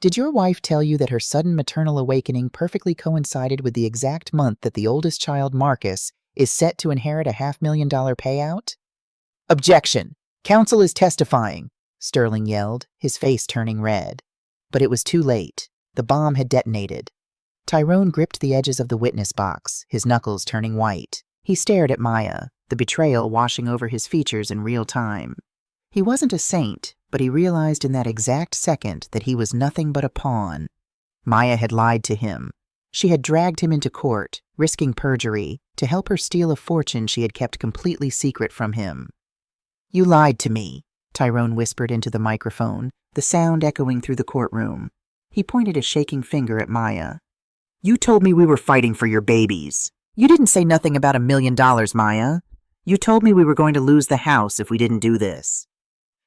A: Did your wife tell you that her sudden maternal awakening perfectly coincided with the exact month that the oldest child, Marcus, is set to inherit a $500,000 payout? Objection! Counsel is testifying, Sterling yelled, his face turning red. But it was too late. The bomb had detonated. Tyrone gripped the edges of the witness box, his knuckles turning white. He stared at Maya, the betrayal washing over his features in real time. He wasn't a saint, but he realized in that exact second that he was nothing but a pawn. Maya had lied to him. She had dragged him into court, risking perjury, to help her steal a fortune she had kept completely secret from him. You lied to me, Tyrone whispered into the microphone, the sound echoing through the courtroom. He pointed a shaking finger at Maya. You told me we were fighting for your babies. You didn't say nothing about $1 million, Maya. You told me we were going to lose the house if we didn't do this.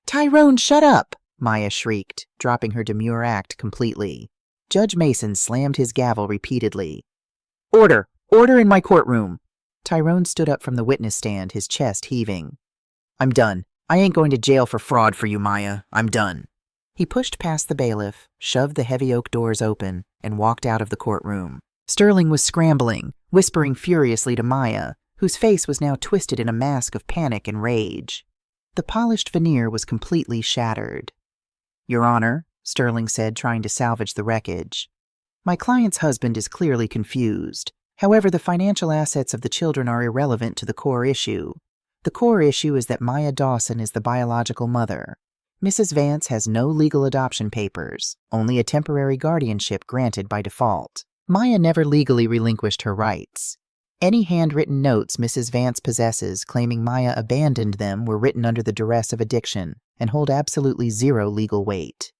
A: Tyrone, shut up, Maya shrieked, dropping her demure act completely. Judge Mason slammed his gavel repeatedly. Order! Order in my courtroom! Tyrone stood up from the witness stand, his chest heaving. I'm done. I ain't going to jail for fraud for you, Maya. I'm done. He pushed past the bailiff, shoved the heavy oak doors open, and walked out of the courtroom. Sterling was scrambling, whispering furiously to Maya, whose face was now twisted in a mask of panic and rage. The polished veneer was completely shattered. Your Honor, Sterling said, trying to salvage the wreckage. My client's husband is clearly confused. However, the financial assets of the children are irrelevant to the core issue. The core issue is that Maya Dawson is the biological mother. Mrs. Vance has no legal adoption papers, only a temporary guardianship granted by default. Maya never legally relinquished her rights. Any handwritten notes Mrs. Vance possesses claiming Maya abandoned them were written under the duress of addiction and hold absolutely zero legal weight.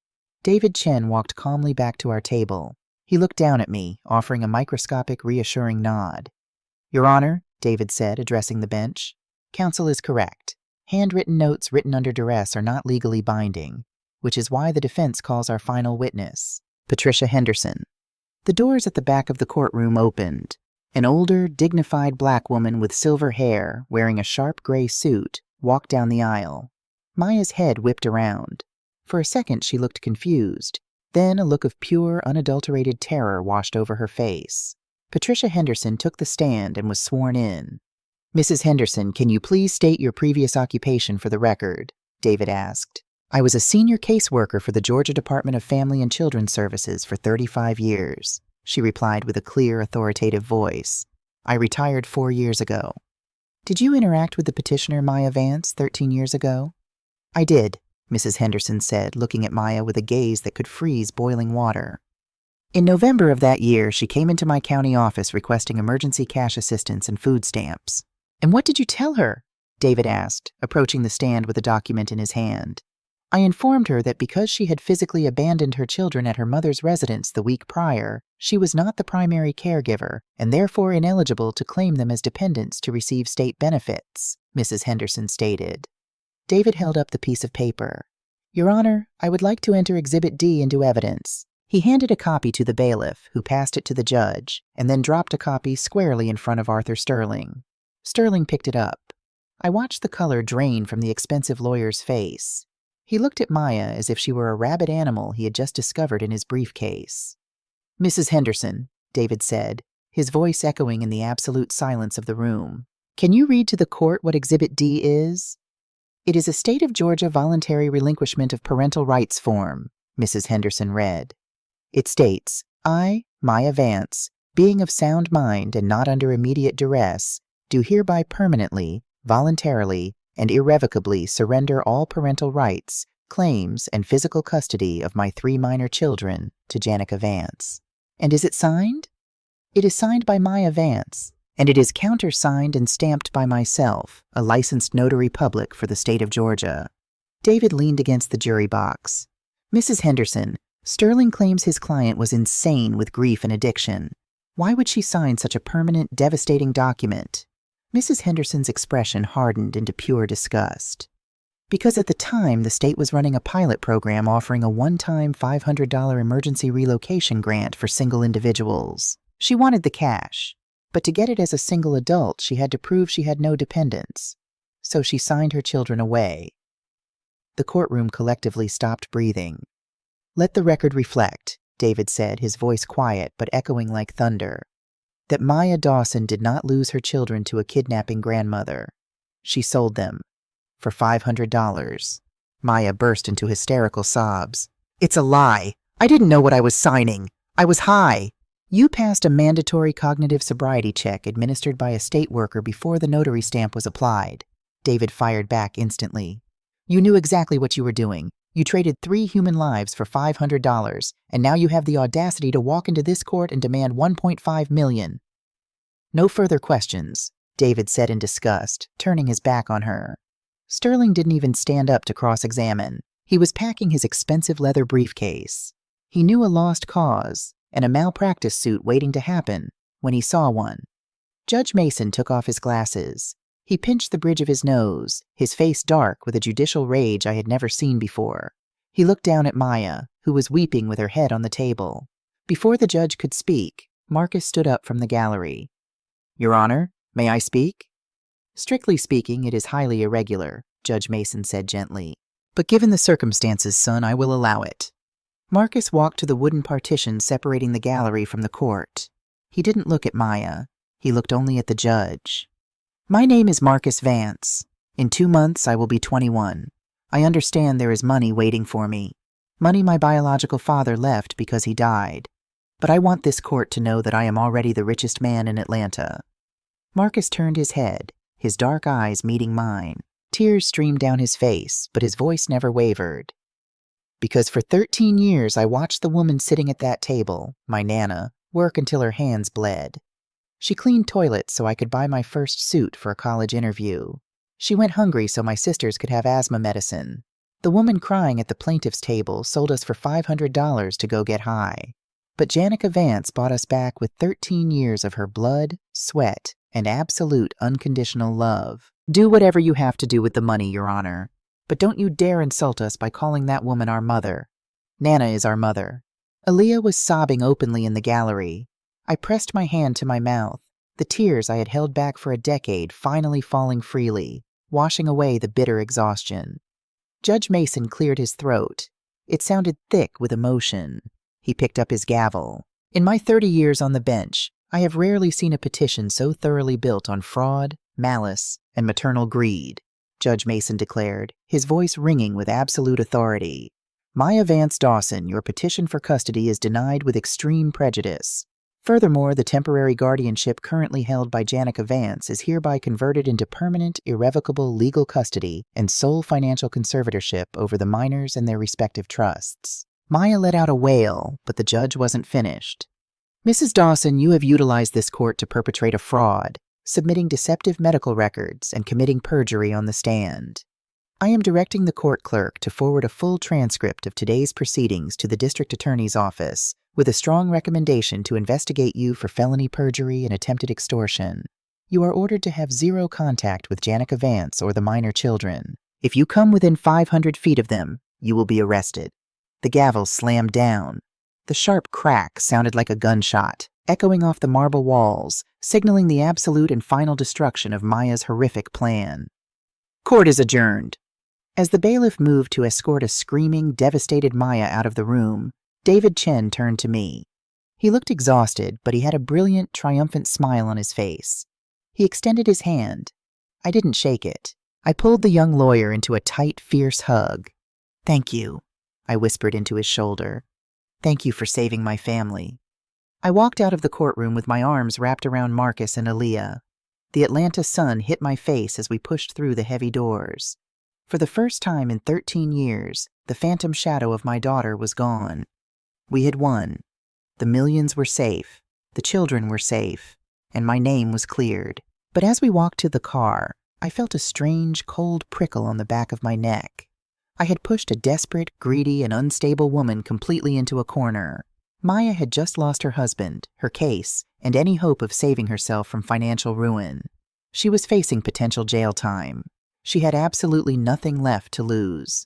A: David Chen walked calmly back to our table. He looked down at me, offering a microscopic, reassuring nod. Your Honor, David said, addressing the bench, counsel is correct. Handwritten notes written under duress are not legally binding, which is why the defense calls our final witness, Patricia Henderson. The doors at the back of the courtroom opened. An older, dignified black woman with silver hair, wearing a sharp gray suit, walked down the aisle. Maya's head whipped around. For a second she looked confused. Then a look of pure, unadulterated terror washed over her face. Patricia Henderson took the stand and was sworn in. Mrs. Henderson, can you please state your previous occupation for the record? David asked. I was a senior caseworker for the Georgia Department of Family and Children's Services for 35 years, she replied with a clear, authoritative voice. I retired 4 years ago. Did you interact with the petitioner Maya Vance 13 years ago? I did, Mrs. Henderson said, looking at Maya with a gaze that could freeze boiling water. In November of that year, she came into my county office requesting emergency cash assistance and food stamps. And what did you tell her? David asked, approaching the stand with a document in his hand. I informed her that because she had physically abandoned her children at her mother's residence the week prior, she was not the primary caregiver and therefore ineligible to claim them as dependents to receive state benefits, Mrs. Henderson stated. David held up the piece of paper. Your Honor, I would like to enter Exhibit D into evidence. He handed a copy to the bailiff, who passed it to the judge, and then dropped a copy squarely in front of Arthur Sterling. Sterling picked it up. I watched the color drain from the expensive lawyer's face. He looked at Maya as if she were a rabid animal he had just discovered in his briefcase. Mrs. Henderson, David said, his voice echoing in the absolute silence of the room. Can you read to the court what Exhibit D is? "It is a state of Georgia voluntary relinquishment of parental rights form," Mrs. Henderson read. It states, "I, Maya Vance, being of sound mind and not under immediate duress, do hereby permanently, voluntarily, and irrevocably surrender all parental rights, claims, and physical custody of my 3 minor children to Janica Vance." And is it signed? It is signed by Maya Vance, and it is countersigned and stamped by myself, a licensed notary public for the state of Georgia. David leaned against the jury box. "Mrs. Henderson, Sterling claims his client was insane with grief and addiction. Why would she sign such a permanent, devastating document?" Mrs. Henderson's expression hardened into pure disgust. "Because at the time, the state was running a pilot program offering a one-time $500 emergency relocation grant for single individuals. She wanted the cash, but to get it as a single adult, she had to prove she had no dependents. So she signed her children away." The courtroom collectively stopped breathing. "Let the record reflect," David said, his voice quiet but echoing like thunder, "that Maya Dawson did not lose her children to a kidnapping grandmother. She sold them for $500. Maya burst into hysterical sobs. "It's a lie. I didn't know what I was signing. I was high." "You passed a mandatory cognitive sobriety check administered by a state worker before the notary stamp was applied," David fired back instantly. "You knew exactly what you were doing. You traded 3 human lives for $500, and now you have the audacity to walk into this court and demand $1.5 million. "No further questions," David said in disgust, turning his back on her. Sterling didn't even stand up to cross-examine. He was packing his expensive leather briefcase. He knew a lost cause and a malpractice suit waiting to happen when he saw one. Judge Mason took off his glasses. He pinched the bridge of his nose, his face dark with a judicial rage I had never seen before. He looked down at Maya, who was weeping with her head on the table. Before the judge could speak, Marcus stood up from the gallery. "Your Honor, may I speak?" "Strictly speaking, it is highly irregular," Judge Mason said gently. "But given the circumstances, son, I will allow it." Marcus walked to the wooden partition separating the gallery from the court. He didn't look at Maya. He looked only at the judge. "My name is Marcus Vance. In 2 months, I will be 21. I understand there is money waiting for me. Money my biological father left because he died. But I want this court to know that I am already the richest man in Atlanta." Marcus turned his head, his dark eyes meeting mine. Tears streamed down his face, but his voice never wavered. "Because for 13 years I watched the woman sitting at that table, my Nana, work until her hands bled. She cleaned toilets so I could buy my first suit for a college interview. She went hungry so my sisters could have asthma medicine. The woman crying at the plaintiff's table sold us for $500 to go get high. But Janica Vance bought us back with 13 years of her blood, sweat, and absolute unconditional love. Do whatever you have to do with the money, Your Honor. But don't you dare insult us by calling that woman our mother. Nana is our mother." Aaliyah was sobbing openly in the gallery. I pressed my hand to my mouth, the tears I had held back for a decade finally falling freely, washing away the bitter exhaustion. Judge Mason cleared his throat. It sounded thick with emotion. He picked up his gavel. "In my 30 years on the bench, I have rarely seen a petition so thoroughly built on fraud, malice, and maternal greed," Judge Mason declared, his voice ringing with absolute authority. "Maya Vance Dawson, your petition for custody is denied with extreme prejudice. Furthermore, the temporary guardianship currently held by Janica Vance is hereby converted into permanent, irrevocable legal custody and sole financial conservatorship over the minors and their respective trusts." Maya let out a wail, but the judge wasn't finished. "Mrs. Dawson, you have utilized this court to perpetrate a fraud, submitting deceptive medical records and committing perjury on the stand. I am directing the court clerk to forward a full transcript of today's proceedings to the district attorney's office with a strong recommendation to investigate you for felony perjury and attempted extortion. You are ordered to have 0 contact with Janica Vance or the minor children. If you come within 500 feet of them, you will be arrested." The gavel slammed down. The sharp crack sounded like a gunshot, echoing off the marble walls, signaling the absolute and final destruction of Maya's horrific plan. "Court is adjourned." As the bailiff moved to escort a screaming, devastated Maya out of the room, David Chen turned to me. He looked exhausted, but he had a brilliant, triumphant smile on his face. He extended his hand. I didn't shake it. I pulled the young lawyer into a tight, fierce hug. "Thank you," I whispered into his shoulder. "Thank you for saving my family." I walked out of the courtroom with my arms wrapped around Marcus and Aaliyah. The Atlanta sun hit my face as we pushed through the heavy doors. For the first time in 13 years, the phantom shadow of my daughter was gone. We had won. The millions were safe, the children were safe, and my name was cleared. But as we walked to the car, I felt a strange, cold prickle on the back of my neck. I had pushed a desperate, greedy, and unstable woman completely into a corner. Maya had just lost her husband, her case, and any hope of saving herself from financial ruin. She was facing potential jail time. She had absolutely nothing left to lose.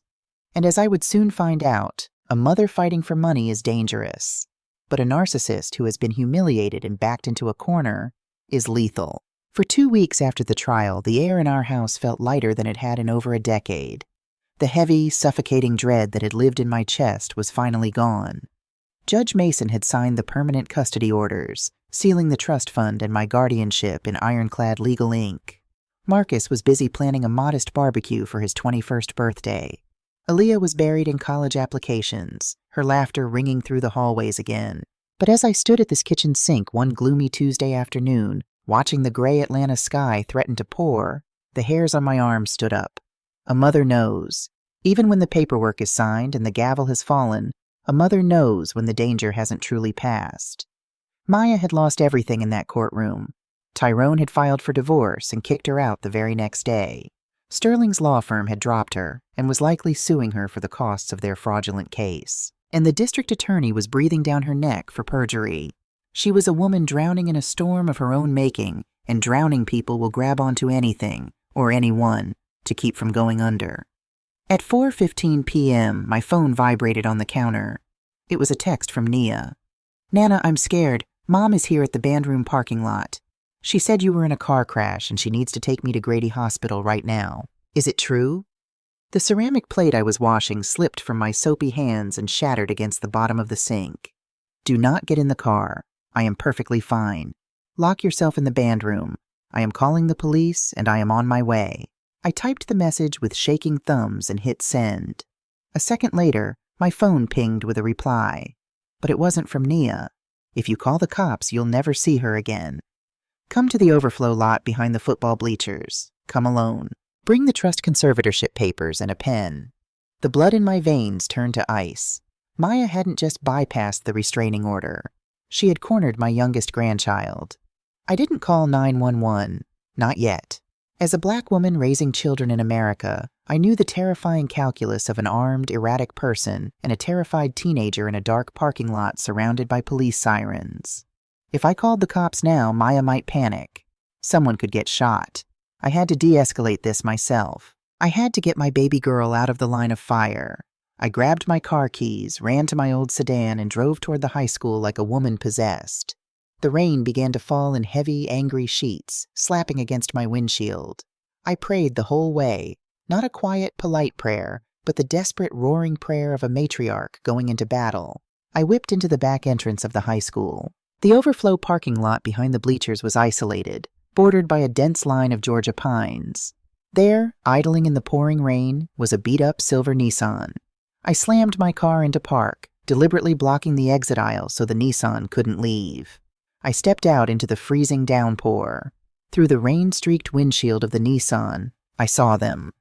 A: And as I would soon find out, a mother fighting for money is dangerous. But a narcissist who has been humiliated and backed into a corner is lethal. For 2 weeks after the trial, the air in our house felt lighter than it had in over a decade. The heavy, suffocating dread that had lived in my chest was finally gone. Judge Mason had signed the permanent custody orders, sealing the trust fund and my guardianship in ironclad legal ink. Marcus was busy planning a modest barbecue for his 21st birthday. Aaliyah was buried in college applications, her laughter ringing through the hallways again. But as I stood at this kitchen sink one gloomy Tuesday afternoon, watching the gray Atlanta sky threaten to pour, the hairs on my arms stood up. A mother knows. Even when the paperwork is signed and the gavel has fallen, a mother knows when the danger hasn't truly passed. Maya had lost everything in that courtroom. Tyrone had filed for divorce and kicked her out the very next day. Sterling's law firm had dropped her and was likely suing her for the costs of their fraudulent case. And the district attorney was breathing down her neck for perjury. She was a woman drowning in a storm of her own making, and drowning people will grab onto anything, or anyone, to keep from going under. At 4:15 p.m., my phone vibrated on the counter. It was a text from Nia. "Nana, I'm scared. Mom is here at the bandroom parking lot. She said you were in a car crash and she needs to take me to Grady Hospital right now. Is it true?" The ceramic plate I was washing slipped from my soapy hands and shattered against the bottom of the sink. "Do not get in the car. I am perfectly fine. Lock yourself in the bandroom. I am calling the police and I am on my way." I typed the message with shaking thumbs and hit send. A second later, my phone pinged with a reply. But it wasn't from Nia. "If you call the cops, you'll never see her again. Come to the overflow lot behind the football bleachers. Come alone. Bring the trust conservatorship papers and a pen." The blood in my veins turned to ice. Maya hadn't just bypassed the restraining order. She had cornered my youngest grandchild. I didn't call 911. Not yet. As a black woman raising children in America, I knew the terrifying calculus of an armed, erratic person and a terrified teenager in a dark parking lot surrounded by police sirens. If I called the cops now, Maya might panic. Someone could get shot. I had to de-escalate this myself. I had to get my baby girl out of the line of fire. I grabbed my car keys, ran to my old sedan, and drove toward the high school like a woman possessed. The rain began to fall in heavy, angry sheets, slapping against my windshield. I prayed the whole way, not a quiet, polite prayer, but the desperate, roaring prayer of a matriarch going into battle. I whipped into the back entrance of the high school. The overflow parking lot behind the bleachers was isolated, bordered by a dense line of Georgia pines. There, idling in the pouring rain, was a beat-up silver Nissan. I slammed my car into park, deliberately blocking the exit aisle so the Nissan couldn't leave. I stepped out into the freezing downpour. Through the rain-streaked windshield of the Nissan, I saw them.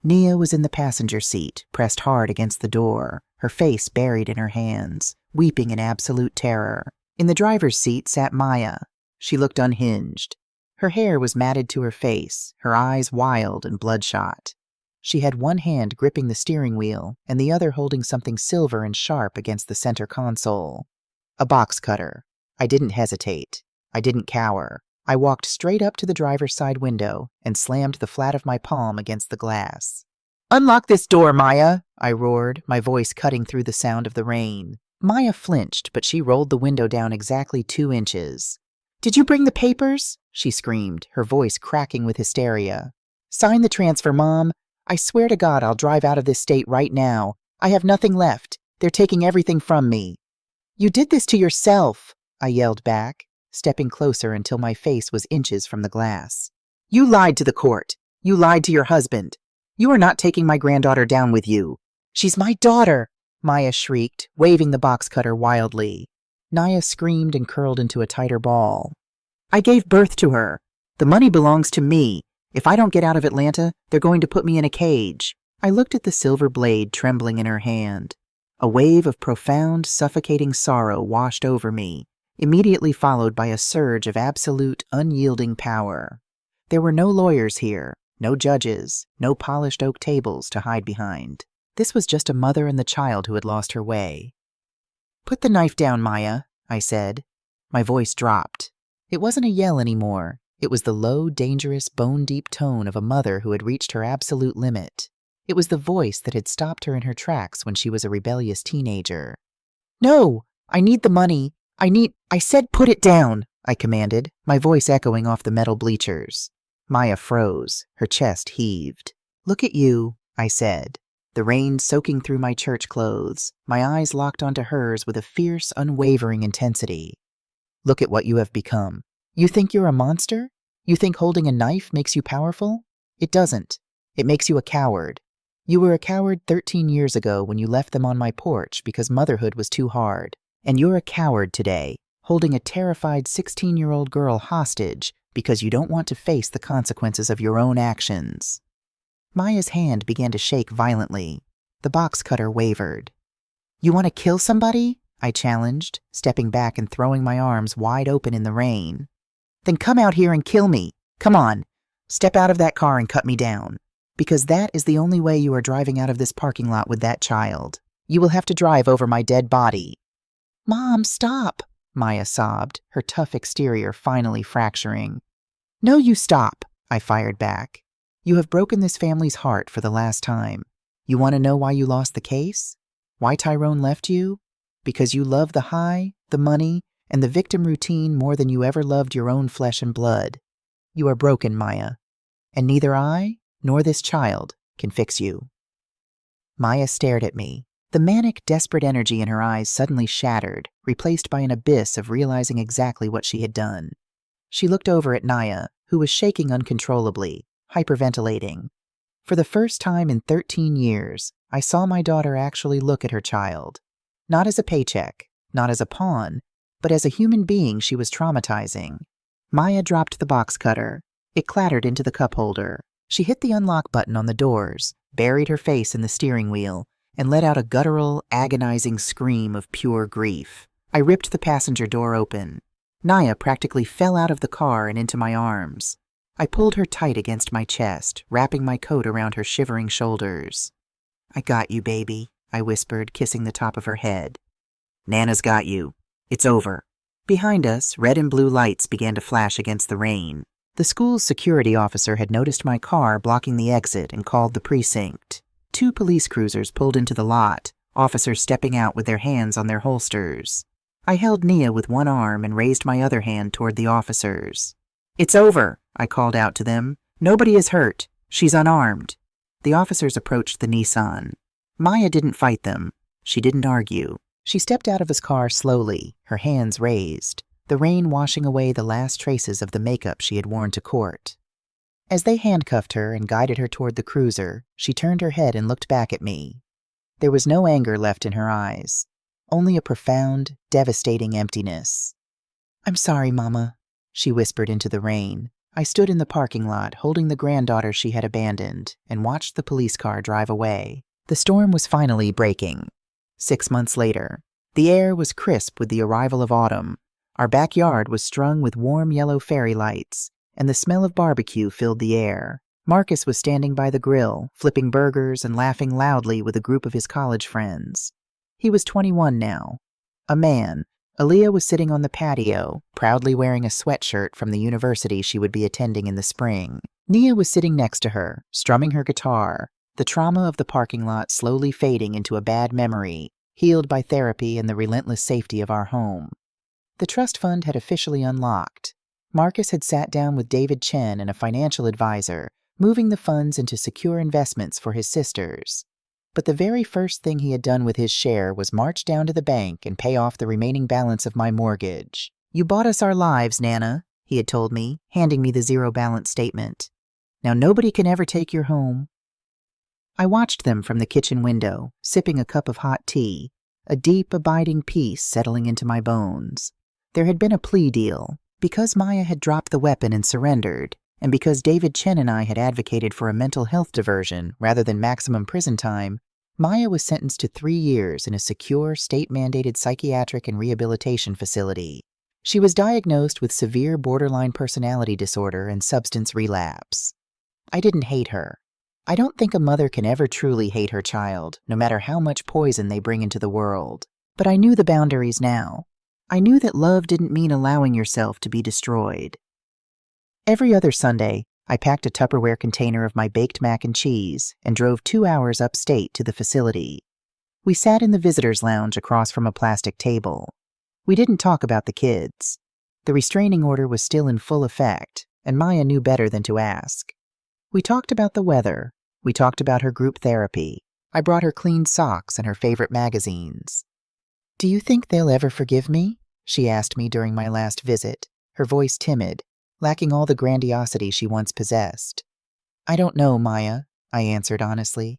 A: Nia was in the passenger seat, pressed hard against the door, her face buried in her hands, weeping in absolute terror. In the driver's seat sat Maya. She looked unhinged. Her hair was matted to her face, her eyes wild and bloodshot. She had one hand gripping the steering wheel and the other holding something silver and sharp against the center console. A box cutter. I didn't hesitate. I didn't cower. I walked straight up to the driver's side window and slammed the flat of my palm against the glass. "Unlock this door, Maya!" I roared, my voice cutting through the sound of the rain. Maya flinched, but she rolled the window down exactly 2 inches. "Did you bring the papers?" she screamed, her voice cracking with hysteria. "Sign the transfer, Mom. I swear to God I'll drive out of this state right now. I have nothing left. They're taking everything from me." "You did this to yourself," I yelled back, stepping closer until my face was inches from the glass. "You lied to the court. You lied to your husband. You are not taking my granddaughter down with you. She's my daughter, Maya shrieked, waving the box cutter wildly. Naya screamed and curled into a tighter ball. I gave birth to her. The money belongs to me. If I don't get out of Atlanta, they're going to put me in a cage. I looked at the silver blade trembling in her hand. A wave of profound, suffocating sorrow washed over me, immediately followed by a surge of absolute, unyielding power. There were no lawyers here, no judges, no polished oak tables to hide behind. This was just a mother and the child who had lost her way. "Put the knife down, Maya," I said. My voice dropped. It wasn't a yell anymore. It was the low, dangerous, bone-deep tone of a mother who had reached her absolute limit. It was the voice that had stopped her in her tracks when she was a rebellious teenager. "No! I need the money. I said put it down," I commanded, my voice echoing off the metal bleachers. Maya froze. Her chest heaved. "Look at you," I said, the rain soaking through my church clothes, my eyes locked onto hers with a fierce, unwavering intensity. "Look at what you have become. You think you're a monster? You think holding a knife makes you powerful? It doesn't. It makes you a coward. You were a coward 13 years ago when you left them on my porch because motherhood was too hard. And you're a coward today, holding a terrified 16-year-old girl hostage because you don't want to face the consequences of your own actions." Maya's hand began to shake violently. The box cutter wavered. "You want to kill somebody?" I challenged, stepping back and throwing my arms wide open in the rain. "Then come out here and kill me. Come on. Step out of that car and cut me down. Because that is the only way you are driving out of this parking lot with that child. You will have to drive over my dead body." "Mom, stop," Maya sobbed, her tough exterior finally fracturing. "No, you stop," I fired back. "You have broken this family's heart for the last time. You want to know why you lost the case? Why Tyrone left you? Because you love the high, the money, and the victim routine more than you ever loved your own flesh and blood. You are broken, Maya, and neither I nor this child can fix you." Maya stared at me. The manic, desperate energy in her eyes suddenly shattered, replaced by an abyss of realizing exactly what she had done. She looked over at Naya, who was shaking uncontrollably, hyperventilating. For the first time in 13 years, I saw my daughter actually look at her child. Not as a paycheck, not as a pawn, but as a human being she was traumatizing. Maya dropped the box cutter. It clattered into the cup holder. She hit the unlock button on the doors, buried her face in the steering wheel, and let out a guttural, agonizing scream of pure grief. I ripped the passenger door open. Naya practically fell out of the car and into my arms. I pulled her tight against my chest, wrapping my coat around her shivering shoulders. "I got you, baby," I whispered, kissing the top of her head. "Nana's got you. It's over." Behind us, red and blue lights began to flash against the rain. The school's security officer had noticed my car blocking the exit and called the precinct. 2 police cruisers pulled into the lot, officers stepping out with their hands on their holsters. I held Nia with one arm and raised my other hand toward the officers. "It's over," I called out to them. "Nobody is hurt. She's unarmed." The officers approached the Nissan. Maya didn't fight them. She didn't argue. She stepped out of his car slowly, her hands raised, the rain washing away the last traces of the makeup she had worn to court. As they handcuffed her and guided her toward the cruiser, she turned her head and looked back at me. There was no anger left in her eyes, only a profound, devastating emptiness. "I'm sorry, Mama," she whispered into the rain. I stood in the parking lot, holding the granddaughter she had abandoned, and watched the police car drive away. The storm was finally breaking. 6 months later, the air was crisp with the arrival of autumn. Our backyard was strung with warm yellow fairy lights, and the smell of barbecue filled the air. Marcus was standing by the grill, flipping burgers and laughing loudly with a group of his college friends. He was 21 now. A man. Aaliyah was sitting on the patio, proudly wearing a sweatshirt from the university she would be attending in the spring. Nia was sitting next to her, strumming her guitar, the trauma of the parking lot slowly fading into a bad memory, healed by therapy and the relentless safety of our home. The trust fund had officially unlocked. Marcus had sat down with David Chen and a financial advisor, moving the funds into secure investments for his sisters. But the very first thing he had done with his share was march down to the bank and pay off the remaining balance of my mortgage. "You bought us our lives, Nana," he had told me, handing me the zero balance statement. Now nobody can ever take your home." I watched them from the kitchen window, sipping a cup of hot tea, a deep, abiding peace settling into my bones. There had been a plea deal. Because Maya had dropped the weapon and surrendered, and because David Chen and I had advocated for a mental health diversion rather than maximum prison time, Maya was sentenced to 3 years in a secure, state-mandated psychiatric and rehabilitation facility. She was diagnosed with severe borderline personality disorder and substance relapse. I didn't hate her. I don't think a mother can ever truly hate her child, no matter how much poison they bring into the world. But I knew the boundaries now. I knew that love didn't mean allowing yourself to be destroyed. Every other Sunday, I packed a Tupperware container of my baked mac and cheese and drove 2 hours upstate to the facility. We sat in the visitor's lounge across from a plastic table. We didn't talk about the kids. The restraining order was still in full effect, and Maya knew better than to ask. We talked about the weather. We talked about her group therapy. I brought her clean socks and her favorite magazines. "Do you think they'll ever forgive me?" she asked me during my last visit, her voice timid, lacking all the grandiosity she once possessed. "I don't know, Maya," I answered honestly.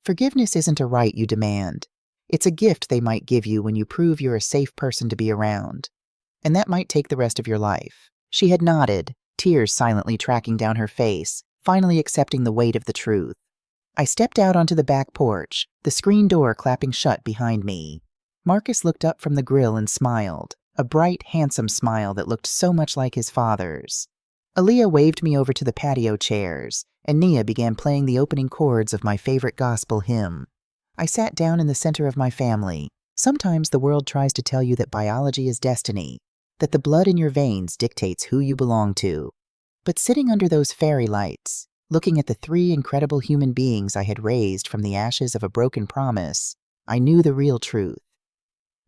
A: "Forgiveness isn't a right you demand. It's a gift they might give you when you prove you're a safe person to be around. And that might take the rest of your life." She had nodded, tears silently tracking down her face, finally accepting the weight of the truth. I stepped out onto the back porch, the screen door clapping shut behind me. Marcus looked up from the grill and smiled, a bright, handsome smile that looked so much like his father's. Aaliyah waved me over to the patio chairs, and Nia began playing the opening chords of my favorite gospel hymn. I sat down in the center of my family. Sometimes the world tries to tell you that biology is destiny, that the blood in your veins dictates who you belong to. But sitting under those fairy lights, looking at the 3 incredible human beings I had raised from the ashes of a broken promise, I knew the real truth.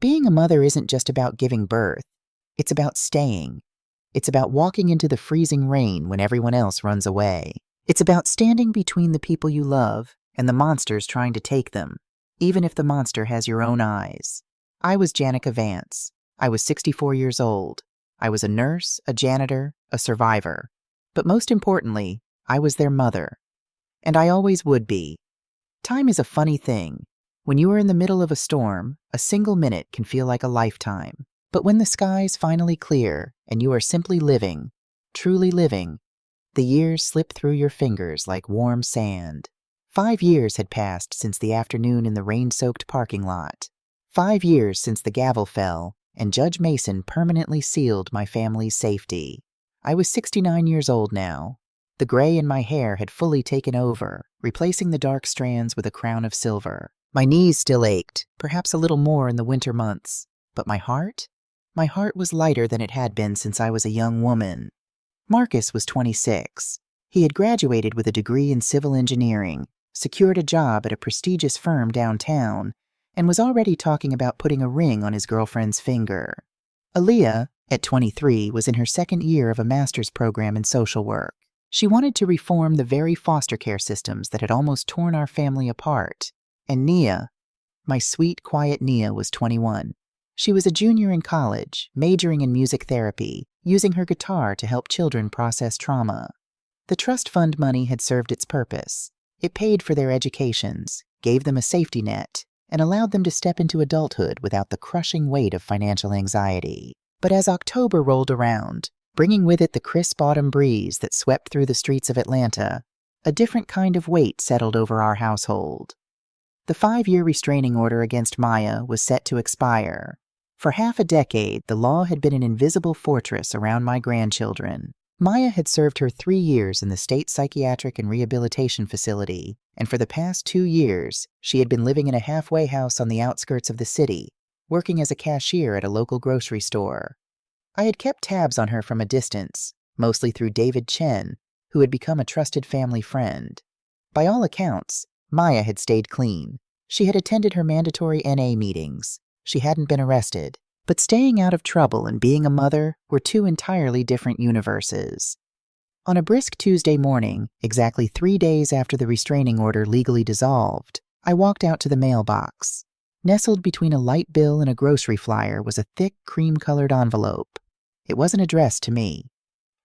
A: Being a mother isn't just about giving birth. It's about staying. It's about walking into the freezing rain when everyone else runs away. It's about standing between the people you love and the monsters trying to take them, even if the monster has your own eyes. I was Janica Vance. I was 64 years old. I was a nurse, a janitor, a survivor. But most importantly, I was their mother. And I always would be. Time is a funny thing. When you are in the middle of a storm, a single minute can feel like a lifetime. But when the skies finally clear and you are simply living, truly living, the years slip through your fingers like warm sand. 5 years had passed since the afternoon in the rain-soaked parking lot. 5 years since the gavel fell and Judge Mason permanently sealed my family's safety. I was 69 years old now. The gray in my hair had fully taken over, replacing the dark strands with a crown of silver. My knees still ached, perhaps a little more in the winter months. But my heart? My heart was lighter than it had been since I was a young woman. Marcus was 26. He had graduated with a degree in civil engineering, secured a job at a prestigious firm downtown, and was already talking about putting a ring on his girlfriend's finger. Aaliyah, at 23, was in her second year of a master's program in social work. She wanted to reform the very foster care systems that had almost torn our family apart. And Nia, my sweet, quiet Nia, was 21. She was a junior in college, majoring in music therapy, using her guitar to help children process trauma. The trust fund money had served its purpose. It paid for their educations, gave them a safety net, and allowed them to step into adulthood without the crushing weight of financial anxiety. But as October rolled around, bringing with it the crisp autumn breeze that swept through the streets of Atlanta, a different kind of weight settled over our household. The 5-year restraining order against Maya was set to expire. For half a decade, the law had been an invisible fortress around my grandchildren. Maya had served her 3 years in the state psychiatric and rehabilitation facility, and for the past 2 years, she had been living in a halfway house on the outskirts of the city, working as a cashier at a local grocery store. I had kept tabs on her from a distance, mostly through David Chen, who had become a trusted family friend. By all accounts, Maya had stayed clean. She had attended her mandatory NA meetings. She hadn't been arrested. But staying out of trouble and being a mother were 2 entirely different universes. On a brisk Tuesday morning, exactly 3 days after the restraining order legally dissolved, I walked out to the mailbox. Nestled between a light bill and a grocery flyer was a thick, cream-colored envelope. It wasn't addressed to me.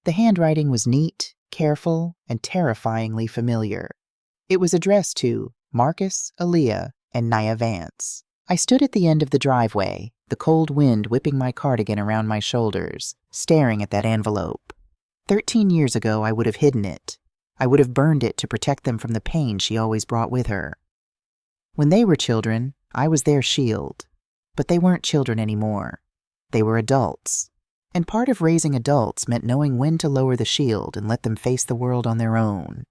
A: The handwriting was neat, careful, and terrifyingly familiar. It was addressed to Marcus, Aaliyah, and Nia Vance. I stood at the end of the driveway, the cold wind whipping my cardigan around my shoulders, staring at that envelope. 13 years ago, I would have hidden it. I would have burned it to protect them from the pain she always brought with her. When they were children, I was their shield. But they weren't children anymore. They were adults. And part of raising adults meant knowing when to lower the shield and let them face the world on their own.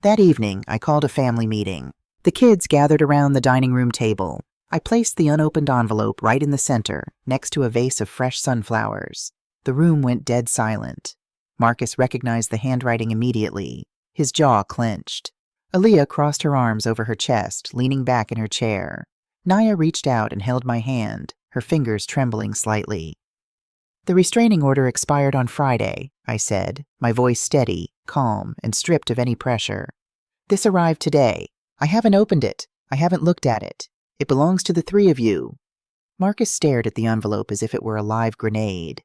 A: That evening, I called a family meeting. The kids gathered around the dining room table. I placed the unopened envelope right in the center, next to a vase of fresh sunflowers. The room went dead silent. Marcus recognized the handwriting immediately. His jaw clenched. Aaliyah crossed her arms over her chest, leaning back in her chair. Nia reached out and held my hand, her fingers trembling slightly. "The restraining order expired on Friday," I said, my voice steady, calm, and stripped of any pressure. "This arrived today. I haven't opened it. I haven't looked at it. It belongs to the three of you." Marcus stared at the envelope as if it were a live grenade.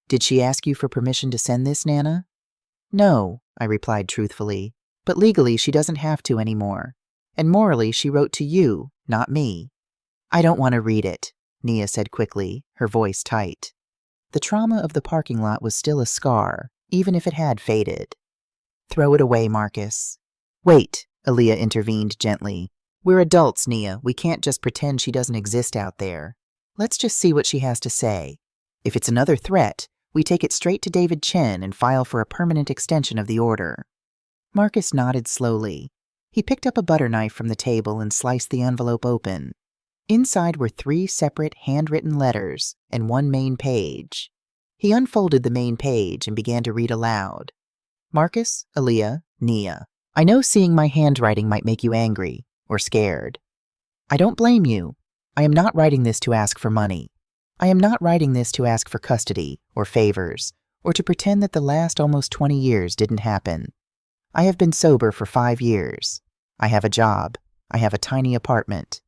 A: "Did she ask you for permission to send this, Nana?" "No," I replied truthfully, "but legally she doesn't have to anymore. And morally she wrote to you, not me." "I don't want to read it," Nia said quickly, her voice tight. The trauma of the parking lot was still a scar, even if it had faded. "Throw it away, Marcus." "Wait," Aaliyah intervened gently. "We're adults, Nia. We can't just pretend she doesn't exist out there. Let's just see what she has to say. If it's another threat, we take it straight to David Chen and file for a permanent extension of the order." Marcus nodded slowly. He picked up a butter knife from the table and sliced the envelope open. Inside were 3 separate handwritten letters and 1 main page. He unfolded the main page and began to read aloud. "Marcus, Aaliyah, Nia. I know seeing my handwriting might make you angry or scared. I don't blame you. I am not writing this to ask for money. I am not writing this to ask for custody or favors or to pretend that the last almost 20 years didn't happen. I have been sober for 5 years. I have a job. I have a tiny apartment.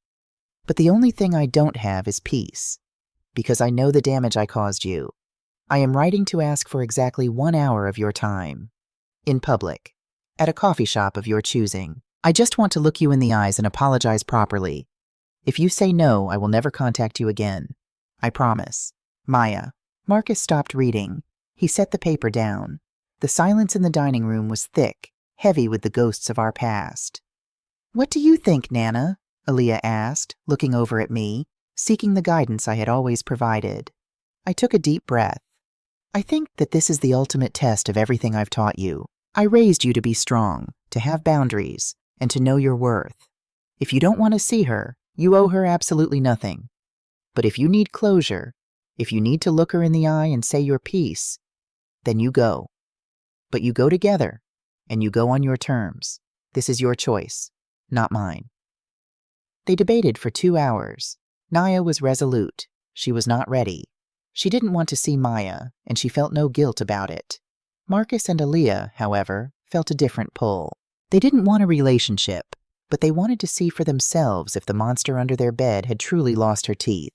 A: But the only thing I don't have is peace, because I know the damage I caused you. I am writing to ask for exactly 1 hour of your time. In public. At a coffee shop of your choosing. I just want to look you in the eyes and apologize properly. If you say no, I will never contact you again. I promise. Maya." Marcus stopped reading. He set the paper down. The silence in the dining room was thick, heavy with the ghosts of our past. "What do you think, Nana?" Aaliyah asked, looking over at me, seeking the guidance I had always provided. I took a deep breath. "I think that this is the ultimate test of everything I've taught you. I raised you to be strong, to have boundaries, and to know your worth. If you don't want to see her, you owe her absolutely nothing. But if you need closure, if you need to look her in the eye and say your piece, then you go. But you go together, and you go on your terms. This is your choice, not mine." They debated for 2 hours. Nia was resolute. She was not ready. She didn't want to see Maya, and she felt no guilt about it. Marcus and Aaliyah, however, felt a different pull. They didn't want a relationship, but they wanted to see for themselves if the monster under their bed had truly lost her teeth.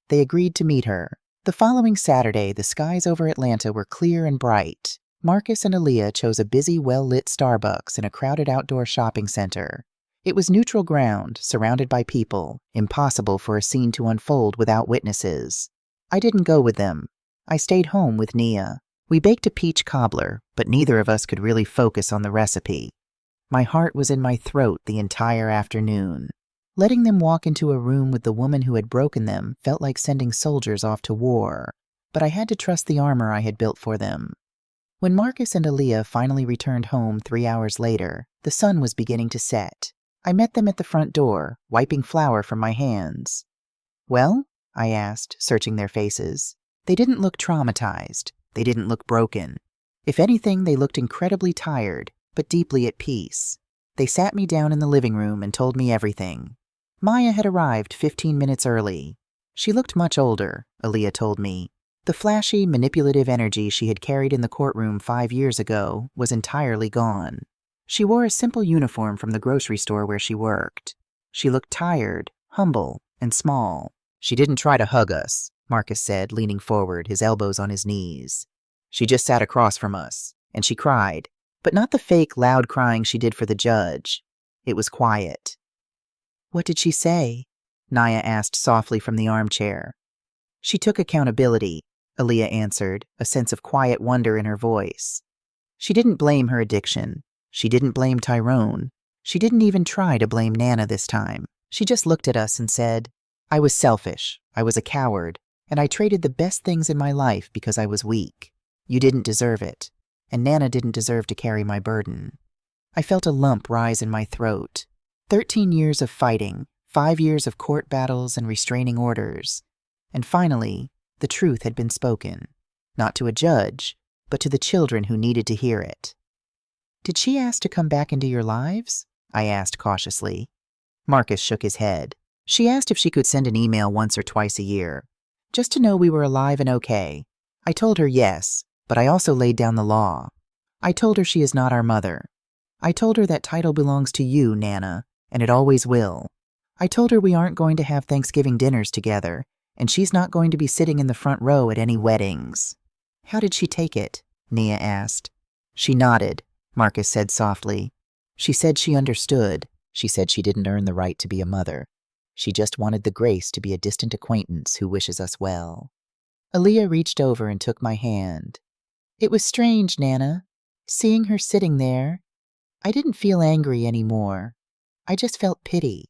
A: They agreed to meet her. The following Saturday, the skies over Atlanta were clear and bright. Marcus and Aaliyah chose a busy, well-lit Starbucks in a crowded outdoor shopping center. It was neutral ground, surrounded by people, impossible for a scene to unfold without witnesses. I didn't go with them. I stayed home with Nia. We baked a peach cobbler, but neither of us could really focus on the recipe. My heart was in my throat the entire afternoon. Letting them walk into a room with the woman who had broken them felt like sending soldiers off to war, but I had to trust the armor I had built for them. When Marcus and Aaliyah finally returned home 3 hours later, the sun was beginning to set. I met them at the front door, wiping flour from my hands. "Well?" I asked, searching their faces. They didn't look traumatized. They didn't look broken. If anything, they looked incredibly tired, but deeply at peace. They sat me down in the living room and told me everything. Maya had arrived 15 minutes early. She looked much older, Aaliyah told me. The flashy, manipulative energy she had carried in the courtroom 5 years ago was entirely gone. She wore a simple uniform from the grocery store where she worked. She looked tired, humble, and small. "She didn't try to hug us," Marcus said, leaning forward, his elbows on his knees. "She just sat across from us, and she cried. but not the fake, loud crying she did for the judge. It was quiet. "What did she say?" Naya asked softly from the armchair. "She took accountability," Aaliyah answered, a sense of quiet wonder in her voice. She didn't blame her addiction. She didn't blame Tyrone. She didn't even try to blame Nana this time. She just looked at us and said, "I was selfish, I was a coward, and I traded the best things in my life because I was weak. You didn't deserve it, and Nana didn't deserve to carry my burden." I felt a lump rise in my throat. 13 years of fighting, 5 years of court battles and restraining orders, and finally, the truth had been spoken, not to a judge, but to the children who needed to hear it. "Did she ask to come back into your lives?" I asked cautiously. Marcus shook his head. "She asked if she could send an email once or twice a year, just to know we were alive and okay. I told her yes, but I also laid down the law. I told her she is not our mother. I told her that title belongs to you, Nana, and it always will. I told her we aren't going to have Thanksgiving dinners together, and she's not going to be sitting in the front row at any weddings." "How did she take it?" Nia asked. "She nodded," Marcus said softly. "She said she understood. She said she didn't earn the right to be a mother. She just wanted the grace to be a distant acquaintance who wishes us well." Aaliyah reached over and took my hand. "It was strange, Nana, seeing her sitting there. I didn't feel angry anymore. I just felt pity.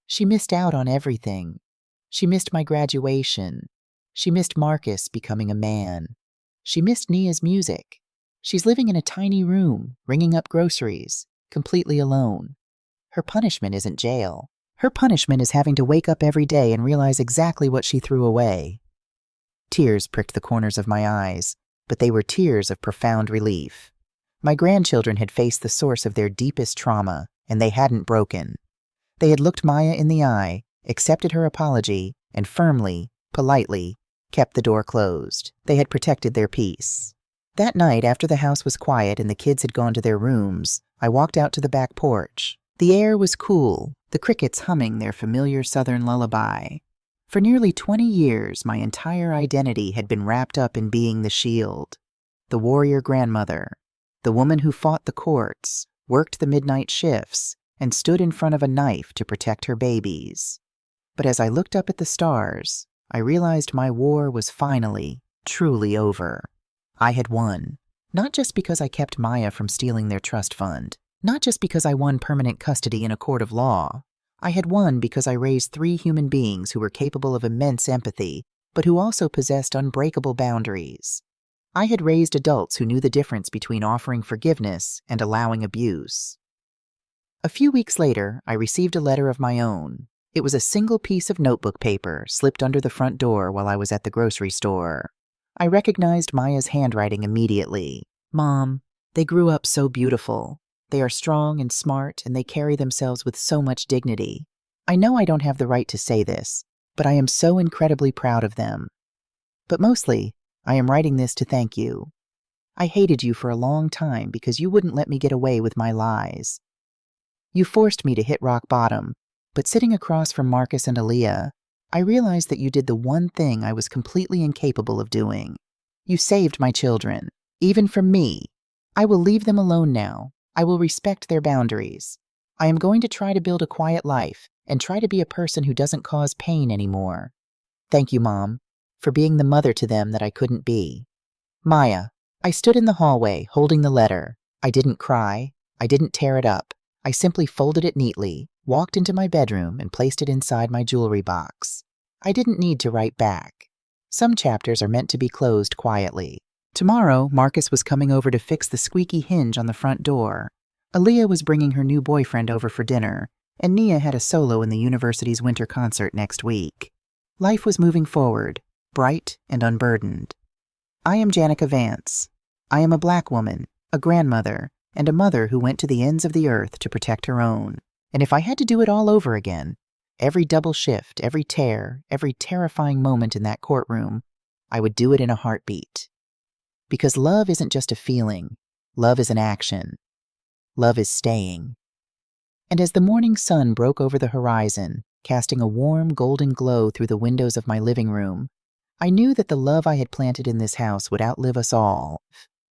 A: She missed out on everything. She missed my graduation. She missed Marcus becoming a man. She missed Nia's music. She's living in a tiny room, ringing up groceries, completely alone. Her punishment isn't jail. Her punishment is having to wake up every day and realize exactly what she threw away." Tears pricked the corners of my eyes, but they were tears of profound relief. My grandchildren had faced the source of their deepest trauma, and they hadn't broken. They had looked Maya in the eye, accepted her apology, and firmly, politely, kept the door closed. They had protected their peace. That night, after the house was quiet and the kids had gone to their rooms, I walked out to the back porch. The air was cool, the crickets humming their familiar southern lullaby. For nearly 20 years, my entire identity had been wrapped up in being the shield, the warrior grandmother, the woman who fought the courts, worked the midnight shifts, and stood in front of a knife to protect her babies. But as I looked up at the stars, I realized my war was finally, truly over. I had won, not just because I kept Maya from stealing their trust fund, not just because I won permanent custody in a court of law. I had won because I raised 3 human beings who were capable of immense empathy, but who also possessed unbreakable boundaries. I had raised adults who knew the difference between offering forgiveness and allowing abuse. A few weeks later, I received a letter of my own. It was a single piece of notebook paper slipped under the front door while I was at the grocery store. I recognized Maya's handwriting immediately. "Mom, they grew up so beautiful. They are strong and smart, and they carry themselves with so much dignity. I know I don't have the right to say this, but I am so incredibly proud of them. But mostly, I am writing this to thank you. I hated you for a long time because you wouldn't let me get away with my lies. You forced me to hit rock bottom, but sitting across from Marcus and Aaliyah, I realized that you did the one thing I was completely incapable of doing. You saved my children, even from me. I will leave them alone now. I will respect their boundaries. I am going to try to build a quiet life and try to be a person who doesn't cause pain anymore. Thank you, Mom, for being the mother to them that I couldn't be." Maya. I stood in the hallway, holding the letter. I didn't cry. I didn't tear it up. I simply folded it neatly, walked into my bedroom, and placed it inside my jewelry box. I didn't need to write back. Some chapters are meant to be closed quietly. Tomorrow, Marcus was coming over to fix the squeaky hinge on the front door. Aaliyah was bringing her new boyfriend over for dinner, and Nia had a solo in the university's winter concert next week. Life was moving forward, bright and unburdened. I am Janica Vance. I am a Black woman, a grandmother, and a mother who went to the ends of the earth to protect her own. And if I had to do it all over again, every double shift, every tear, every terrifying moment in that courtroom, I would do it in a heartbeat. Because love isn't just a feeling. Love is an action. Love is staying. And as the morning sun broke over the horizon, casting a warm golden glow through the windows of my living room, I knew that the love I had planted in this house would outlive us all.